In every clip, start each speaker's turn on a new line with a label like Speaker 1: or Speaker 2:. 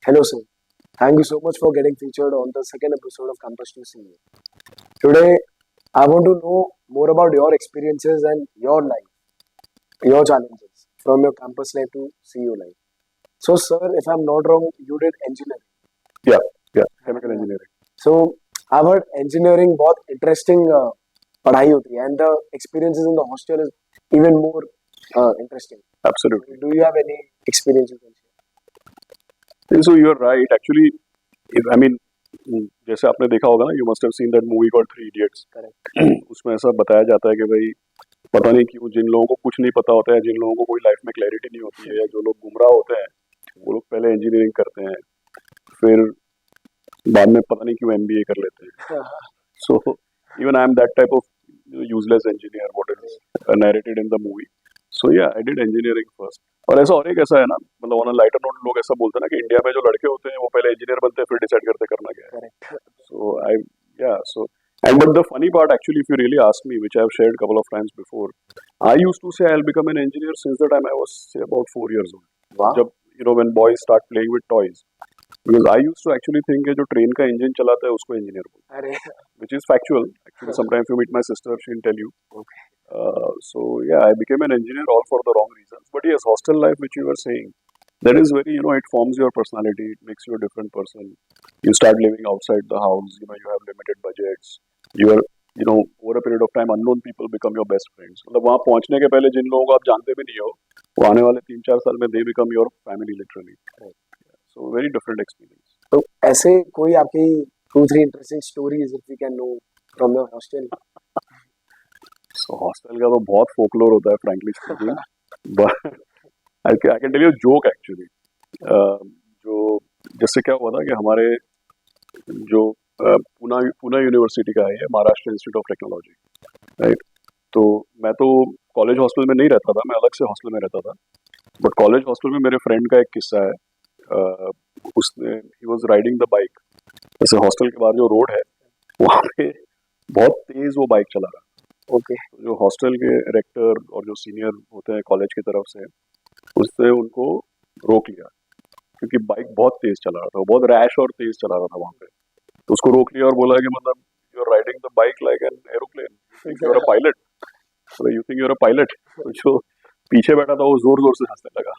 Speaker 1: Hello, sir. Thank you so much for getting featured on the second episode of Campus to See You. Today, I want to know more about your experiences and your life, your challenges from your campus life to CU life. So, sir, if I'm not wrong, you did engineering.
Speaker 2: Yeah, yeah, chemical engineering.
Speaker 1: So, I've heard engineering बहुत interesting पढ़ाई होती है and the experiences in the hostel is even more interesting.
Speaker 2: Absolutely.
Speaker 1: Do you have any experience you can
Speaker 2: So you're right. Actually, I mean, जैसे आपने देखा होगा ना, you must have seen that movie called Three Idiots.
Speaker 1: share? Correct.
Speaker 2: उसमें ऐसा बताया जाता है कि भाई पता नहीं क्यों जिन लोगों को कुछ नहीं पता होता है, जिन लोगों को कोई लाइफ में क्लैरिटी नहीं होती है, या जो लोग गुमराह होते हैं, वो लोग पहले इंजीनियरिंग करते हैं, फिर बाद में पता नहीं क्यों एमबीए कर लेते हैं. So even I'm that type of useless engineer, what is narrated in the movie. So yeah, I did engineering first. और ऐसा और एक ऐसा है ना, मतलब ऑन अ लाइटर नोट लोग ऐसा बोलते हैं ना कि इंडिया में जो लड़के होते हैं वो पहले इंजीनियर बनते हैं फिर डिसाइड करते हैं करना क्या है.
Speaker 1: Correct.
Speaker 2: So I yeah so and but the funny part actually, if you really ask me, which I have shared a couple of times before, I used to say I'll become an engineer since the time I was say about 4 years old.
Speaker 1: Wow.
Speaker 2: जब when boys start playing with toys, because I used to actually think कि जो train का engine चलाता है उसको engineer बोलते
Speaker 1: अरे
Speaker 2: हैं, which is factual. Actually, sometimes if you meet my sister, she'll tell you.
Speaker 1: Okay.
Speaker 2: So yeah, I became an engineer all for the wrong reasons. But yes, hostel life, which you were saying, that is very, it forms your personality. It makes you a different person. You start living outside the house. You have limited budgets. You are, over a period of time, unknown people become your best friends. मतलब वहाँ पहुँचने के पहले जिन लोगों को आप जानते भी नहीं हो, वो आने वाले 3-4 साल में they become your family literally. So very different experience.
Speaker 1: तो ऐसे कोई आपकी 2-3 interesting stories if we can know from your hostel?
Speaker 2: So hostel का तो बहुत folklore होता है, frankly speaking. But I can tell you a joke actually. जो जैसे क्या हुआ था कि हमारे जो पुणे यूनिवर्सिटी का है ये Maharashtra institute of technology, right. तो मैं तो कॉलेज हॉस्टल में नहीं रहता था, मैं अलग से हॉस्टल में रहता था. बट कॉलेज हॉस्टल में मेरे फ्रेंड का एक किस्सा है. उसने he was riding the bike. जैसे हॉस्टल के बाहर जो रोड है वहाँ पे बहुत तेज वो बाइक चला रहा.
Speaker 1: ओके.
Speaker 2: जो हॉस्टल के रेक्टर और जो सीनियर होते हैं कॉलेज की तरफ से, उसने उनको रोक लिया क्योंकि बाइक बहुत तेज चला रहा था, बहुत रैश और तेज चला रहा था वहाँ पे. तो उसको रोक लिया और बोला कि मतलब you are riding the bike like an aeroplane, you are a pilot, you think you are a pilot. तो जो पीछे बैठा था वो जोर जोर से हंसने लगा.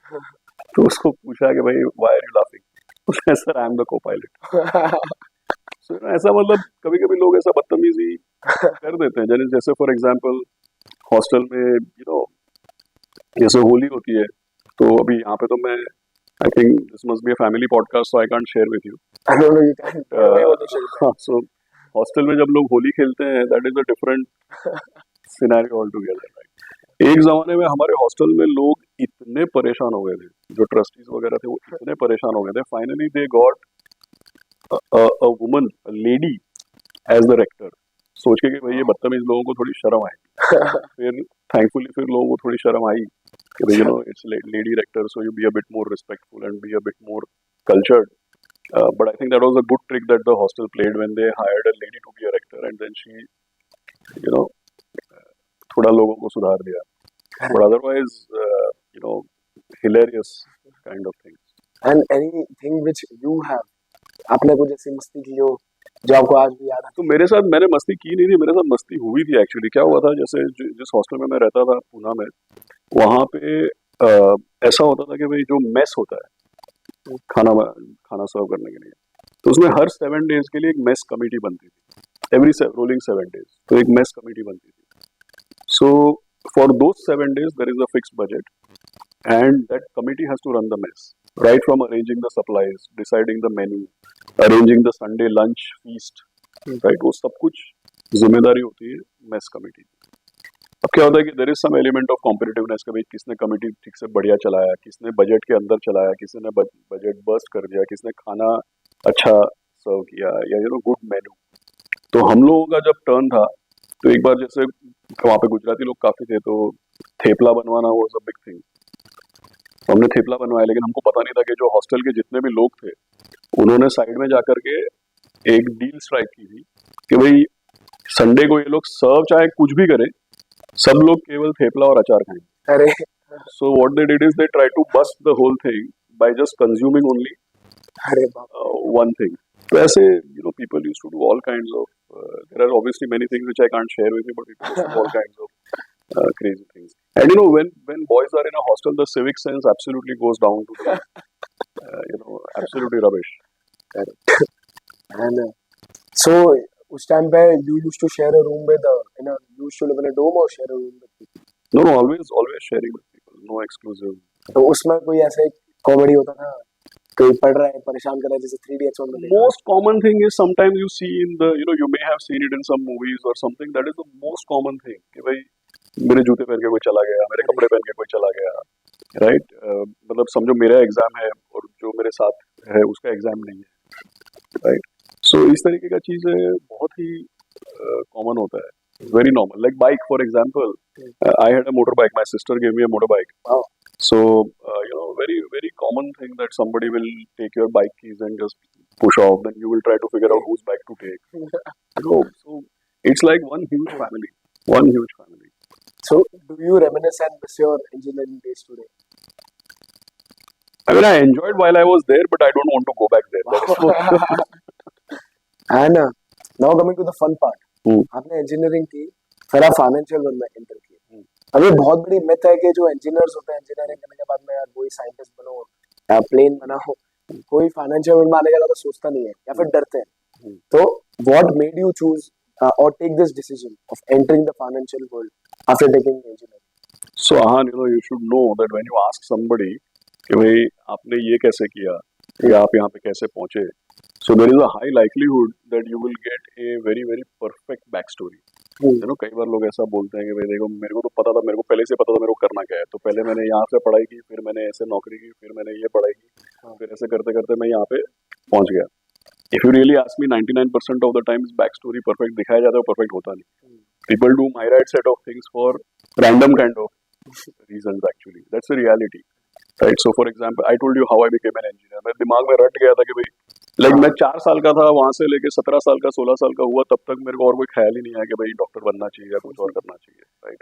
Speaker 2: तो उसको पूछा कि भाई व्हाई आर यू लाफिंग. उसने सर आई एम द को पायलट. सो ऐसा मतलब कभी कभी लोग ऐसा बदतमीजी कर देते हैं. जैसे फॉर एग्जाम्पल हॉस्टल में जैसे होली होती है, तो अभी यहाँ पे तो मैं I think this must be a family podcast, so I can't share with you.
Speaker 1: No, no, you can.
Speaker 2: So hostel में जब लोग होली खेलते हैं, that is a different scenario all together. एक जमाने में हमारे हॉस्टल में लोग इतने परेशान हो गए थे, जो ट्रस्टीज वगैरह थे वो इतने परेशान हो गए थे. Finally they got a woman, a lady as the rector, सोच के कि भाई ये बदतमीज लोगों को थोड़ी शर्म आए. फिर थैंकफुली फिर लोगों को थोड़ी शर्म आई कि भाई it's lady rector, so you be a bit more respectful and be a bit more cultured. But I think that was a good trick that the hostel played when they hired a lady to be a rector, and then she, थोड़ा लोगों को सुधार दिया. But otherwise, hilarious kind of things.
Speaker 1: And anything which you have, आपने कुछ ऐसी मस्ती की हो जो आपको आज भी याद है?
Speaker 2: तो मेरे साथ मैंने मस्ती की नहीं थी, मेरे साथ मस्ती हुई थी एक्चुअली. क्या हुआ था, जैसे जिस हॉस्टल में मैं रहता था पूना में, वहाँ पे ऐसा होता था कि भाई जो मेस होता है खाना सर्व करने के लिए, तो उसमें हर 7 days के लिए एक मेस कमेटी बनती थी. एवरी रोलिंग 7 days तो एक मेस कमेटी बनती थी. So for those 7 days there is a fixed budget, and that committee has to run the mess, right from arranging the supplies, deciding the menu, arranging the Sunday lunch feast, right, वो सब कुछ जिम्मेदारी होती है mess committee. अब क्या होता है कि there is some element of competitiveness, कभी किसने कमेटी ठीक से बढ़िया चलाया, किसने बजट के अंदर चलाया, किसी ने बजट बस्ट कर दिया, किसने खाना अच्छा सर्व किया, या गुड मेन्यू. तो हम लोगों का जब टर्न था, तो एक बार जैसे वहाँ पे गुजराती लोग काफी थे, तो थेपला बनवाना वाज अ बिग थिंग. हमने थेपला बनवाया, लेकिन हमको पता नहीं था कि जो हॉस्टल के जितने भी लोग थे, उन्होंने साइड में जाकर के एक डील स्ट्राइक की थी कि भाई संडे को ये लोग सर्व चाहे कुछ भी करें, सब लोग केवल थेपला और अचार खाएंगे.
Speaker 1: अरे
Speaker 2: So what they did is they tried to bust the whole thing by just consuming only
Speaker 1: अरे बाप
Speaker 2: one thing. So ऐसे people used to do all kinds of there are obviously many things which I can't share with you, but people used to do all kinds of crazy things. And when boys are in a hostel, the civic sense absolutely goes down to the absolutely rubbish.
Speaker 1: and so उस time पे you used to share a room with you used to live in a dorm or share a room with people?
Speaker 2: No, always sharing with people, no exclusive.
Speaker 1: तो उसमें कोई ऐसे comedy होता था, कोई पढ़ रहा है परेशान कर रहा है, जैसे 3D X1 में देखा?
Speaker 2: Most common thing is sometimes you see in the you may have seen it in some movies or something. That is the most common thing कि भाई मेरे जूते पहन के कोई चला गया, मेरे कपड़े पहन के कोई चला गया, राइट? मतलब समझो मेरा एग्जाम है और जो मेरे साथ है उसका एग्जाम नहीं है, राइट? सो इस तरीके का चीजें बहुत ही कॉमन होता है, very normal. Like bike for example, I had a motor bike, my sister gave me a motor bike.
Speaker 1: Wow.
Speaker 2: So, very, very common thing that somebody will take your bike keys and just push off. Then you will try to figure out whose bike to take. So it's like one huge family. One huge family.
Speaker 1: So do you reminisce and miss your engineering days today?
Speaker 2: I mean, I enjoyed while I was there, but I don't want to go back there. That is for sure.
Speaker 1: And now coming to the fun part.
Speaker 2: Hmm.
Speaker 1: आपने engineering की, फिर आप financial world में enter किए.
Speaker 2: Hmm.
Speaker 1: अब ये बहुत बड़ी मिथ है कि जो इंजीनियर्स होते हैं इंजीनियरिंग करने के बाद में यार वही साइंटिस्ट बनो या प्लेन बनाओ, कोई फाइनेंशियल वर्ल्ड में आने का ज्यादा सोचता नहीं है या फिर डरते हैं.
Speaker 2: Hmm.
Speaker 1: तो what made you choose or take this decision of entering the financial world after taking engineering?
Speaker 2: So, Ahan, you should know that when you ask somebody कि भाई आपने ये कैसे किया या आप यहाँ पे कैसे पहुंचे, so there is a high likelihood that you will get a very very perfect backstory. कई बार लोग ऐसा बोलते हैं कि भाई देखो मेरे को तो पता था, मेरे को पहले से पता था मेरे को करना क्या है, तो पहले मैंने यहाँ से पढ़ाई की, फिर मैंने ऐसे नौकरी की, फिर मैंने ये पढ़ाई की, फिर ऐसे करते करते मैं यहाँ पे पहुंच गया. If you really ask me, 99% of the times backstory perfect दिखाया जाता है, perfect होता नहीं. People do myriad set of things for random kind of reasons actually. That's the reality. Right? So for example, I told you how I became an engineer. मेरे दिमाग में रट गया था कि भाई मैं 4 साल का था, वहां से लेके 17 साल का 16 साल का हुआ, तब तक मेरे को और कोई ख्याल ही नहीं आया कि भाई डॉक्टर बनना चाहिए या कुछ और करना चाहिए. राइट?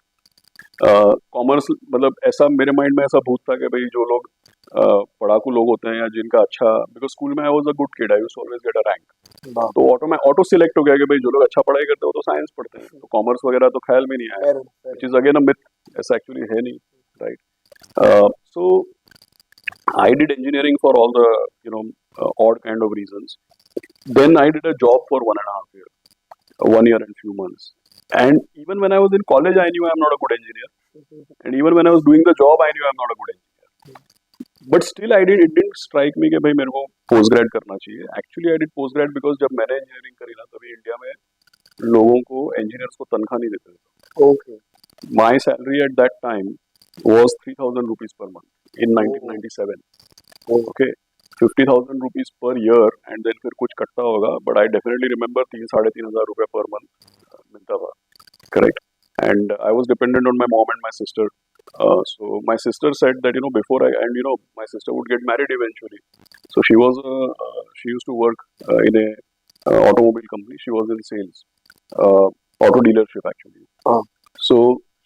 Speaker 2: कॉमर्स मतलब ऐसा मेरे माइंड में ऐसा भूत था कि भाई जो लोग पढ़ाकू लोग होते हैं या जिनका अच्छा, बिकॉज स्कूल में I was a good kid, I used to always get a rank, तो ऑटो सिलेक्ट हो गया कि भाई जो लोग अच्छा पढ़ाई करते हो तो साइंस पढ़ते हैं, तो कॉमर्स वगैरह तो ख्याल में नहीं आया, which is again a myth. ऐसा एक्चुअली है नहीं, right? So I did engineering for all the odd kind of reasons. Then I did a job for 1.5 years, 1 year and few months. And even when I was in college, I knew I'm not a good engineer. And even when I was doing the job, I knew I'm not a good engineer. But still, it didn't strike me कि भाई मेरे को post grad करना चाहिए. Actually, I did post grad because जब मैंने engineering करी ना, तभी इंडिया में लोगों को engineers को तनख्वाह नहीं देते थे.
Speaker 1: Okay.
Speaker 2: My salary at that time was 3,000 rupees per month in 1997. Okay, 50,000 rupees per year, and then फिर कुछ कटता होगा, but I definitely remember 3,500 रुपए per month मिलता था, correct? And I was dependent on my mom and my sister. So my sister said that before my sister would get married eventually. So she used to work in a automobile company. She was in sales, auto dealership actually. So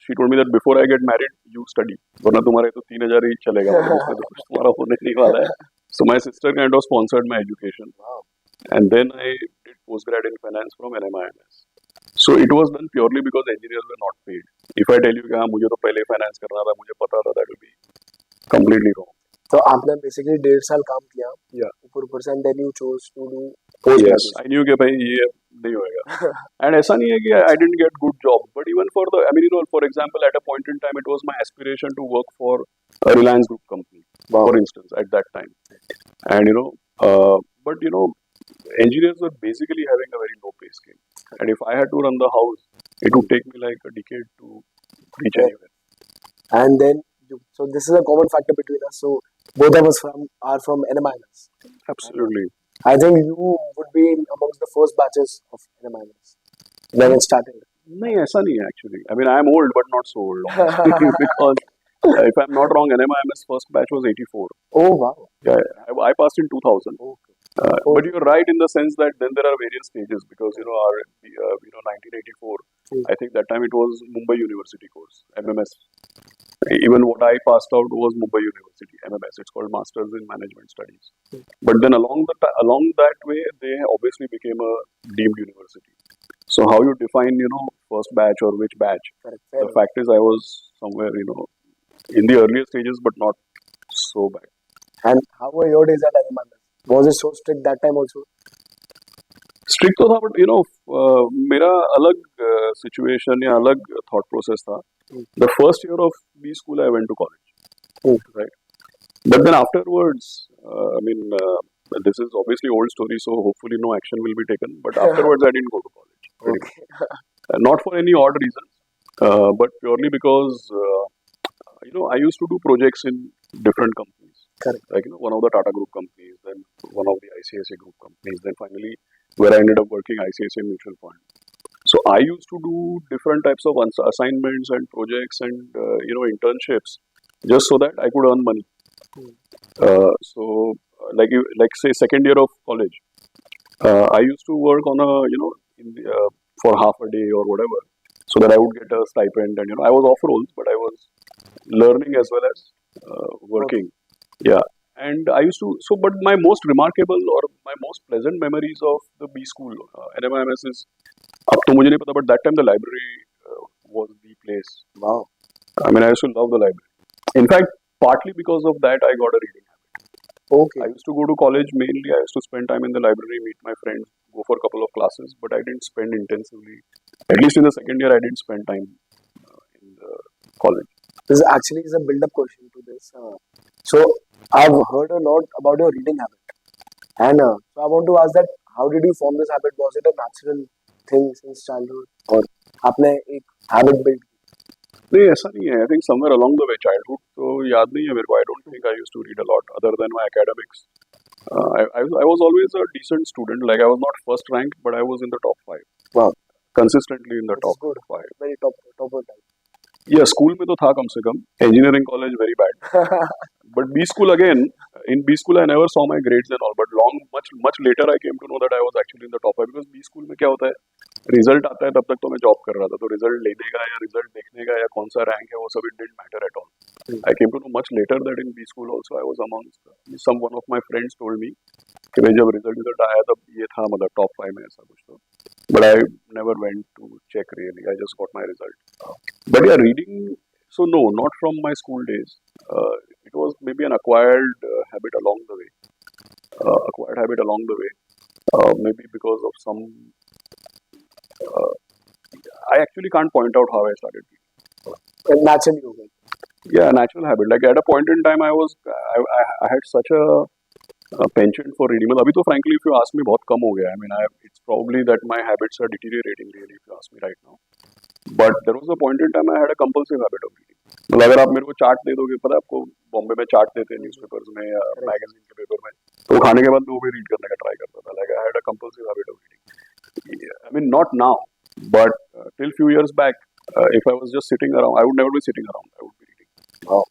Speaker 2: she told me that before I get married, you study. वरना तुम्हारे तो 3,000 ही चलेगा, उसमें तो कुछ तुम्हारा होने नहीं वाला है. So my sister kind of sponsored my education.
Speaker 1: Wow.
Speaker 2: And then I did postgrad in finance from NMIMS. So it was done purely because engineers were not paid. If I tell you कि हाँ मुझे तो पहले finance करना था, मुझे पता था, that will be completely wrong.
Speaker 1: तो आपने बेसिकली 1.5 साल काम किया,
Speaker 2: Yeah.
Speaker 1: ऊपर से then you chose to do post
Speaker 2: Yes, I knew कि भाई ये नहीं होएगा. And ऐसा नहीं है कि I didn't get good job, but even for the, I mean, for example, at a point in time, it was my aspiration to work for a Reliance Group company,
Speaker 1: Wow.
Speaker 2: for instance, at that time. And but engineers were basically having a very low pay scale. And if I had to run the house, it would take me like a decade to reach anywhere.
Speaker 1: And then so this is a common factor between us. So both of us are from NMIMS.
Speaker 2: Absolutely.
Speaker 1: I think you would be in amongst the first batches of NMIMS when it started.
Speaker 2: नहीं ऐसा नहीं है actually. I mean, I am old but not so old, honestly, because if I'm not wrong, NMIMS first batch was 84.
Speaker 1: Oh wow.
Speaker 2: Yeah, I passed in 2000.
Speaker 1: Okay.
Speaker 2: But you're right in the sense that then there are various stages because our 1984. I think that time it was Mumbai University course, MMS. Even what I passed out was Mumbai University, MMS. It's called Masters in Management Studies. But then along that way, they obviously became a deemed university. So how you define, first batch or which batch?
Speaker 1: Correct.
Speaker 2: The fact is, I was somewhere, in the earlier stages, but not so bad.
Speaker 1: And how were your days at Animal? Was it so strict that time also?
Speaker 2: Strict तो था but मेरा अलग situation या अलग thought process था the first year of B school I went to college right but then afterwards I mean this is obviously old story so hopefully no action will be taken but afterwards I didn't go to college
Speaker 1: Okay.
Speaker 2: not for any odd reasons but purely because I used to do projects in different companies
Speaker 1: Correct.
Speaker 2: like one of the Tata Group companies then one of the ICICI Group companies then finally where I ended up working ICICI Mutual Fund. So I used to do different types of assignments and projects and internships just so that I could earn money. So like say second year of college, I used to work on a for half a day or whatever, so that I would get a stipend and I was off roles, but I was learning as well as working. Yeah. And I used to but my most remarkable or my most pleasant memories of the B school NMIMS is अब तो मुझे नहीं पता but that time the library was the place.
Speaker 1: Wow.
Speaker 2: I mean I used to love the library. In fact, partly because of that I got a reading habit.
Speaker 1: Okay.
Speaker 2: I used to go to college mainly. I used to spend time in the library, meet my friends, go for a couple of classes, but I didn't spend intensively. At least in the second year, I didn't spend time in the college.
Speaker 1: This actually is a build-up question to this. So I've heard a lot about your reading habit, and so I want to ask that how did you form this habit? Was it a natural thing since childhood, or आपने एक habit build?
Speaker 2: नहीं ऐसा नहीं है. I think somewhere along the way, childhood तो याद नहीं है मेरे को. I don't think I used to read a lot other than my academics. I was always a decent student. Like I was not first ranked, but I was in the top 5.
Speaker 1: Wow.
Speaker 2: Consistently in the
Speaker 1: This is
Speaker 2: top
Speaker 1: good.
Speaker 2: 5.
Speaker 1: Very top of type.
Speaker 2: Yeah, school में तो था कम से कम. Engineering college very bad. But B school again, in B school I never saw my grades and all. But much later I came to know that I was actually in the top 5 because B school में क्या होता है? Result आता है तब तक तो मैं जॉब कर रहा था तो रिजल्ट लेने का या रिजल्ट देखने का या कौन सा रैंक है वो सब it didn't matter at all I came to know much later that in B school also I was amongst some one of my friends told me कि भाई जब रिजल्ट आया तब ये था मतलब टॉप 5 में ऐसा कुछ तो but I never went to check really I just got my result but yeah reading so no not from my school days it was maybe an acquired habit along the way maybe because of some I actually can't point out how I started reading.
Speaker 1: Naturally हो गई.
Speaker 2: Yeah, natural habit. Like at a point in time, I had such a penchant for reading. मतलब अभी तो frankly, if you ask me, बहुत कम हो गया. I mean, it's probably that my habits are deteriorating really. If you ask me right now, but there was a point in time I had a compulsive habit of reading. मतलब अगर आप मेरे को chart दे दोगे, पता है आपको बॉम्बे में चार्ट देते हैं न्यूज़पेपर्स में या मैगजीन के पेपर में, तो वो खाने के बाद मैं वो भी रीड करने का ट्राई करता था. Like I had a compulsive habit of reading. I mean, not now, but till few years back, if I was just sitting around, I would never be sitting around. I would be reading.
Speaker 1: Wow.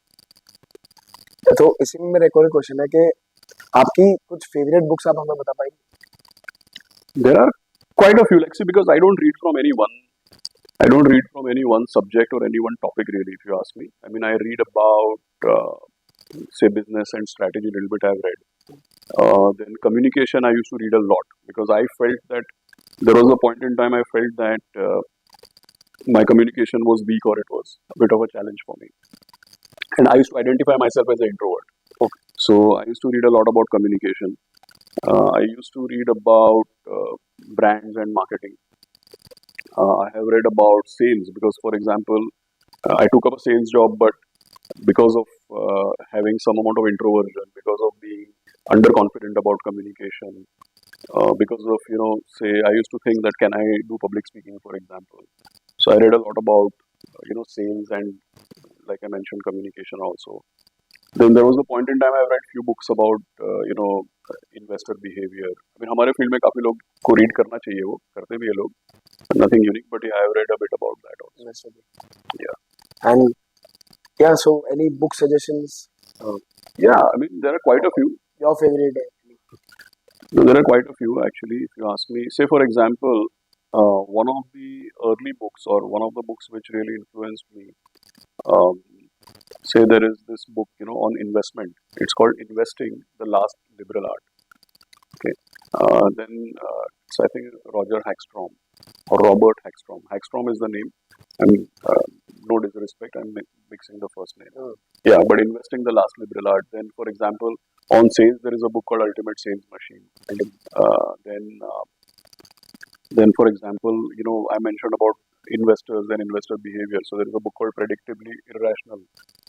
Speaker 1: तो इसी में मेरा एक और question है कि आपकी कुछ फेवरेट बुक्स आप हमें बता पाएंगे?
Speaker 2: There are quite a few. Like, see, because I don't read from any one subject or any one topic really. If you ask me, I mean, I read about say business and strategy a little bit. I've read. Then communication, I used to read a lot because I felt that there was a point in time I felt that my communication was weak or it was a bit of a challenge for me. And I used to identify myself as an introvert. Okay. So I used to read a lot about communication. I used to read about brands and marketing. I have read about sales because, for example, I took up a sales job, but because of having some amount of introversion, because of being underconfident about communication, because of say I used to think that can I do public speaking, for example. So I read a lot about sales and like I mentioned communication also. Then there was a point in time I read few books about investor behavior. I mean हमारे field में काफी लोग को read करना चाहिए वो करते भी है लोग. Nothing unique, but yeah, I have read a bit about that also. Yeah.
Speaker 1: And yeah, so any book suggestions?
Speaker 2: Yeah, I mean there are quite a few.
Speaker 1: Your favorite?
Speaker 2: No, there are quite a few actually. If you ask me, say for example, one of the early books or one of the books which really influenced me say there is this book, on investment. It's called Investing: The Last Liberal Art. Okay. Then it's, I think, Roger Hackstrom or Robert Hackstrom. Hackstrom is the name. I mean, no disrespect, I'm mixing the first name.
Speaker 1: Hmm.
Speaker 2: Yeah, but Investing: The Last Liberal Art. Then, for example, on sales, there is a book called Ultimate Sales Machine. Then, for example, I mentioned about investors and investor behavior. So there is a book called Predictably Irrational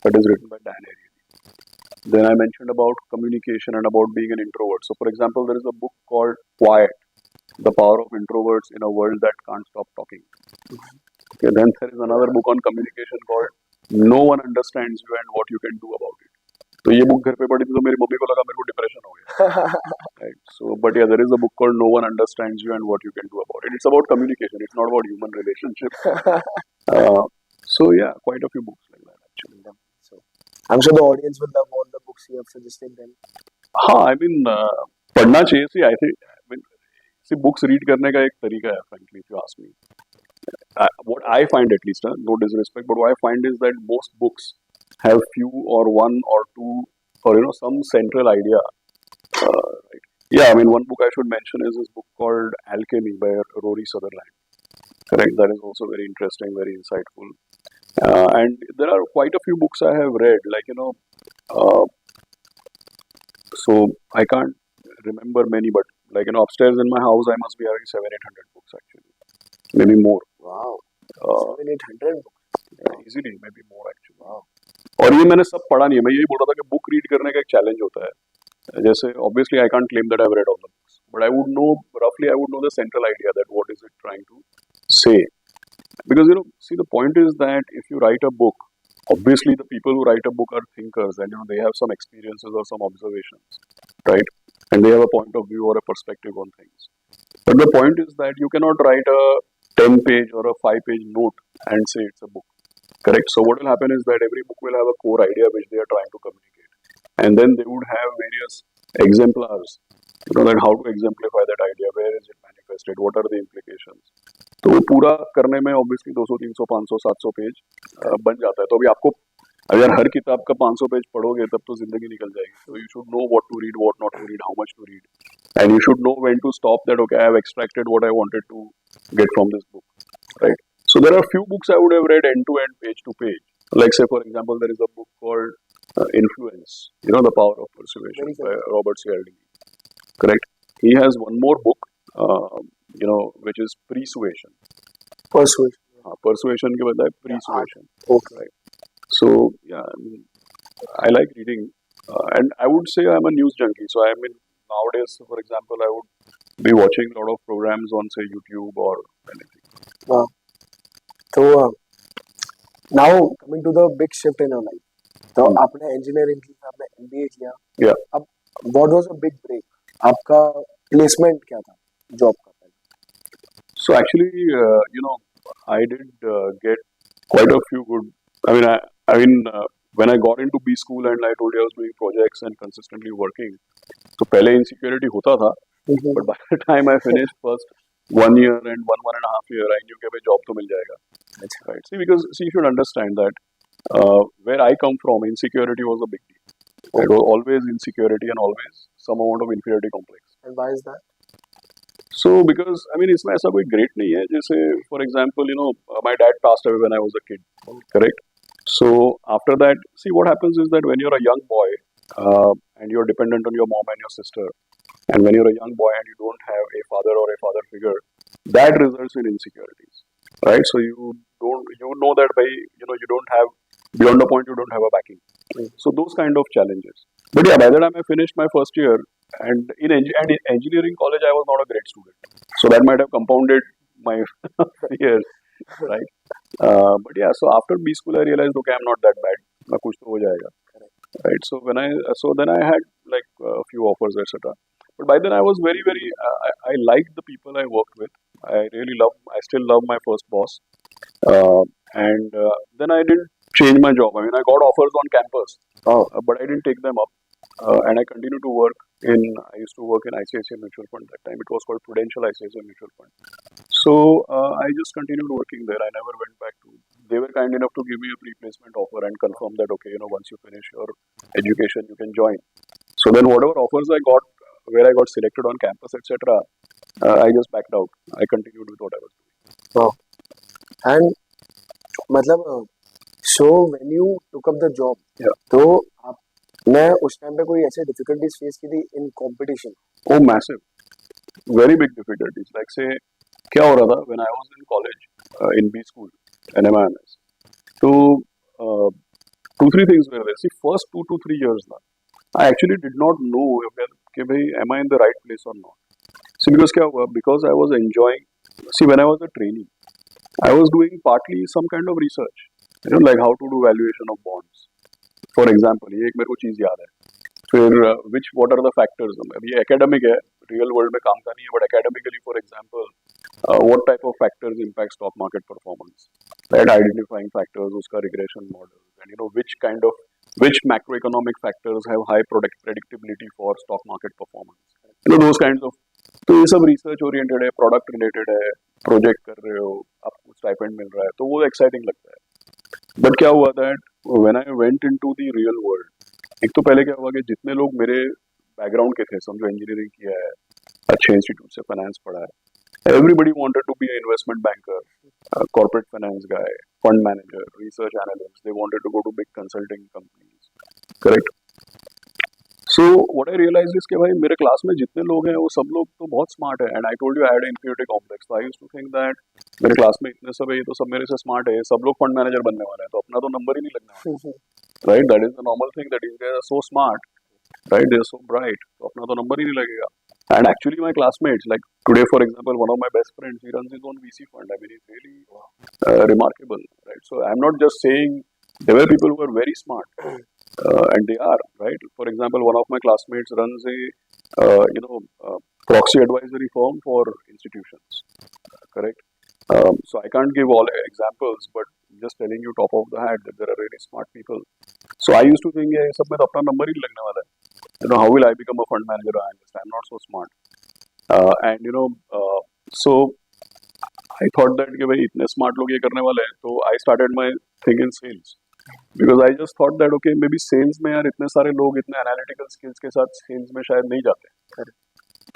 Speaker 2: that is written by Dan Ariely. Then I mentioned about communication and about being an introvert. So, for example, there is a book called Quiet: The Power of Introverts in a World That Can't Stop Talking. Okay, then there is another book on communication called No One Understands You and What You Can Do About It. तो ये book घर पे पढ़ी थी तो मेरी mummy को लगा मेरे को डिप्रेशन हो गया. Right. So, but yeah, there is a book called No One Understands You and What You Can Do About It. It's about communication. It's not about human relationships. So yeah, quite a few books like that actually.
Speaker 1: So I'm sure the audience will love all the books you have suggested them.
Speaker 2: हाँ, I mean, पढ़ना चाहिए. See, I think, I mean, see, books read करने का एक तरीका है, frankly, if you ask me. What I find, at least, no disrespect, but what I find is that most books have few or one or two or some central idea. Right. Yeah, I mean, one book I should mention is this book called Alchemy by Rory Sutherland. Correct. That is also very interesting, very insightful. And there are quite a few books I have read, like uh, so I can't remember many, but like upstairs in my house I must be having 700-800 books actually, maybe more.
Speaker 1: Wow.
Speaker 2: Uh,
Speaker 1: 700-800 books.
Speaker 2: easily, maybe more actually.
Speaker 1: Wow.
Speaker 2: और ये मैंने सब पढ़ा नहीं है. मैं यही बोल रहा था कि बुक रीड करने का एक चैलेंज होता है. जैसे obviously I can't claim that I've read all the books, but I would know roughly. I would know the central idea that what is it trying to say. Because see, the point is that if you write a book, obviously the people who write a book are thinkers, and they have some experiences or some observations, right? And they have a point of view or a perspective on things. But the point is that you cannot write a 10-page or a 5-page note and say it's a book. Correct. So what will happen is that every book will have a core idea which they are trying to communicate, and then they would have various exemplars. That how to exemplify that idea, where is it manifested, what are the implications. तो वो पूरा करने में obviously 200, 300, 500, 700 page बन जाता है. तो अभी आपको अगर हर किताब का 500 पेज पढ़ोगे तब तो जिंदगी निकल जाएगी. So you should know what to read, what not to read, how much to read, and you should know when to stop. That okay, I have extracted what I wanted to get from this book, right? So there are few books I would have read end to end, page to page. Like say for example, there is a book called Influence. The Power of Persuasion by Robert Cialdini. Correct. He has one more book, which is Persuasion.
Speaker 1: Persuasion.
Speaker 2: Persuasion के बजाय Persuasion.
Speaker 1: Okay.
Speaker 2: Right. So yeah, I like reading, and I would say I'm a news junkie. So I mean nowadays, for example, I would be watching a lot of programs on say YouTube or anything.
Speaker 1: Wow. So now coming to the big shift in your life. तो आपने engineering की, आपने MBA किया.
Speaker 2: Yeah.
Speaker 1: अब what was a big break? आपका placement क्या था job का?
Speaker 2: So actually, I did get quite a few good. I mean, when I got into B school and I told you I was doing projects and consistently working, तो पहले insecurity होता था. But by the time I finished first 1 year and one and a half year, I knew कि भाई job तो मिल जाएगा. Right. Because you should understand that where I come from, insecurity was a big deal. It was always insecurity and always some amount of inferiority complex.
Speaker 1: And why is that?
Speaker 2: So because I mean इसमें ऐसा कोई great नहीं है. जैसे for example, my dad passed away when I was a kid. Correct. So after that, see what happens is that when you're a young boy and you're dependent on your mom and your sister, and when you're a young boy and you don't have a father or a father figure, that results in insecurities, right? So you know that by you don't have, beyond the point you don't have a backing. So those kind of challenges. But yeah, by the time I finished my first year, and in engineering college I was not a great student, so that might have compounded my fears, right? But yeah, so after B school I realized okay, I'm not that bad, na kuch to ho jayega, right? So then I had like a few offers, etc. But by then I was very I liked the people I worked with. I still love my first boss, and then I didn't change my job. I mean, I got offers on campus, but I didn't take them up, and I continued to work I used to work in ICICI Mutual Fund. That time it was called Prudential ICICI Mutual Fund. So I just continued working there. I never went back to they were kind enough to give me a pre-placement offer and confirm that, okay, once you finish your education, you can join. So then whatever offers I got, where I got selected on campus, etc., I just backed out. I continued with what I was doing.
Speaker 1: Wow. And मतलब so when you took up the job,
Speaker 2: Yeah.
Speaker 1: तो आपने उस time पे कोई ऐसे difficulties face की थी in competition?
Speaker 2: Oh, massive. Very big difficulties. Like say, क्या हो रहा था when I was in college, in B school, NMIMS. So, two, three things were there. See, first 2 to 3 years now, I actually did not know कि भाई, am I in the right place or not. See, because क्या हुआ? Because I was enjoying. See, when I was a trainee, I was doing partly some kind of research. Like how to do valuation of bonds. For example, ये एक मेरे को चीज याद है. फिर what are the factors? अब ये academic है, real world में काम का नहीं है, but academically, for example, what type of factors impact stock market performance? Right, identifying factors, उसका regression model, and which macroeconomic factors have high predictability for stock market performance. Those kinds of. तो ये सब research oriented है, product related है, project कर रहे हो, आपको stipend मिल रहा है, तो वो exciting लगता है. But क्या हुआ that when I went into the real world, एक तो पहले क्या हुआ कि जितने लोग मेरे बैकग्राउंड के थे, समझो इंजीनियरिंग किया है, अच्छे इंस्टीट्यूट से फाइनेंस पढ़ा है, everybody wanted to be an investment banker, a corporate finance guy, fund manager, research analyst. They wanted to go to big consulting companies. Correct? So what I realized is कि भाई मेरे class में जितने लोग हैं वो सब लोग तो बहुत स्मार्ट है. And I told you I had an inferiority complex. So I used to think that मेरे क्लास में इतने सब है, ये तो सब मेरे से स्मार्ट है, सब लोग फंड मैनेजर बनने वाले हैं, तो अपना तो नंबर ही नहीं लगने वाला. Right? That is the normal thing, that these guys are so smart, right? They're so bright. तो अपना तो नंबर ही नहीं लगेगा. And actually, my classmates, like today, for example, one of my best friends, he runs his own VC fund. I mean, he's really remarkable, right? So I'm not just saying there were people who were very smart, and they are, right? For example, one of my classmates runs a, proxy advisory firm for institutions, correct? So I can't give all examples, but just telling you top of the hat that there are really smart people. So I used to think, yeah, सब में तो अपना number ही नहीं लगने वाला है. How will I become a fund manager or analyst? I'm not so smart. So I thought that कि भाई इतने smart लोग ये करने वाले हैं, तो I started my thing in sales. Because I just thought that okay, maybe sales में यार इतने सारे लोग इतने analytical skills के साथ sales में शायद नहीं जाते.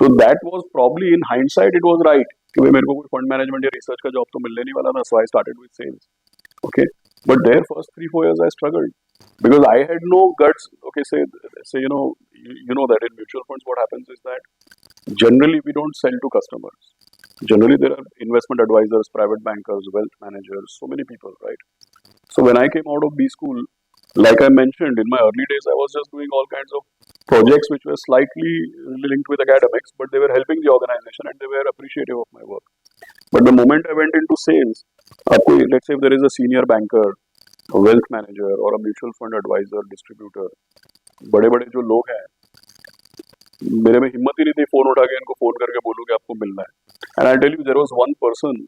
Speaker 2: So that was probably in hindsight it was right कि भाई मेरे को कोई fund management या research का job तो मिलने नहीं वाला था. So I started with sales. Okay, but there first 3-4 years I struggled because I had no guts. Okay, say you know that in mutual funds what happens is that generally we don't sell to customers. Generally there are investment advisors, private bankers, wealth managers, so many people, right? So when I came out of B school, like I mentioned, in my early days I was just doing all kinds of projects which were slightly linked with academics, but they were helping the organization and they were appreciative of my work. But the moment I went into sales, let's say if there is a senior banker, a wealth manager or a mutual fund advisor, distributor, बड़े बड़े जो लोग हैं, मेरे में हिम्मत ही नहीं थी फोन उठा के इनको फोन करके बोलूँ कि आपको मिलना है. And I'll tell you, there was one person,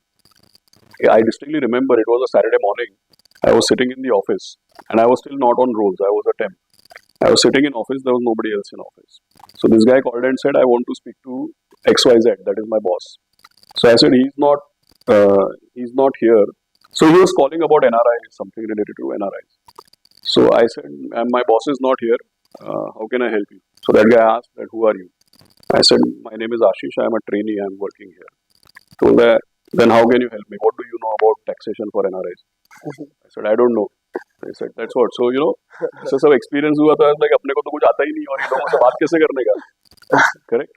Speaker 2: I distinctly remember, it was a Saturday morning, I was sitting in the office and I was still not on rolls, I was a temp. I was sitting in office, there was nobody else in office. So this guy called and said, I want to speak to XYZ, that is my boss. So I said, he's not here. So he was calling about NRI, something related to NRIs. So I said, my boss is not here. How can I help you? So that guy asked, that, who are you? I said, my name is Ashish. I am a trainee. I am working here. So then how can you help me? What do you know about taxation for NRIs? I said, I don't know. I said, that's what. So ऐसा सब experience हुआ था, like अपने को तो कुछ आता ही नहीं और इन लोगों से बात कैसे करने का? Correct.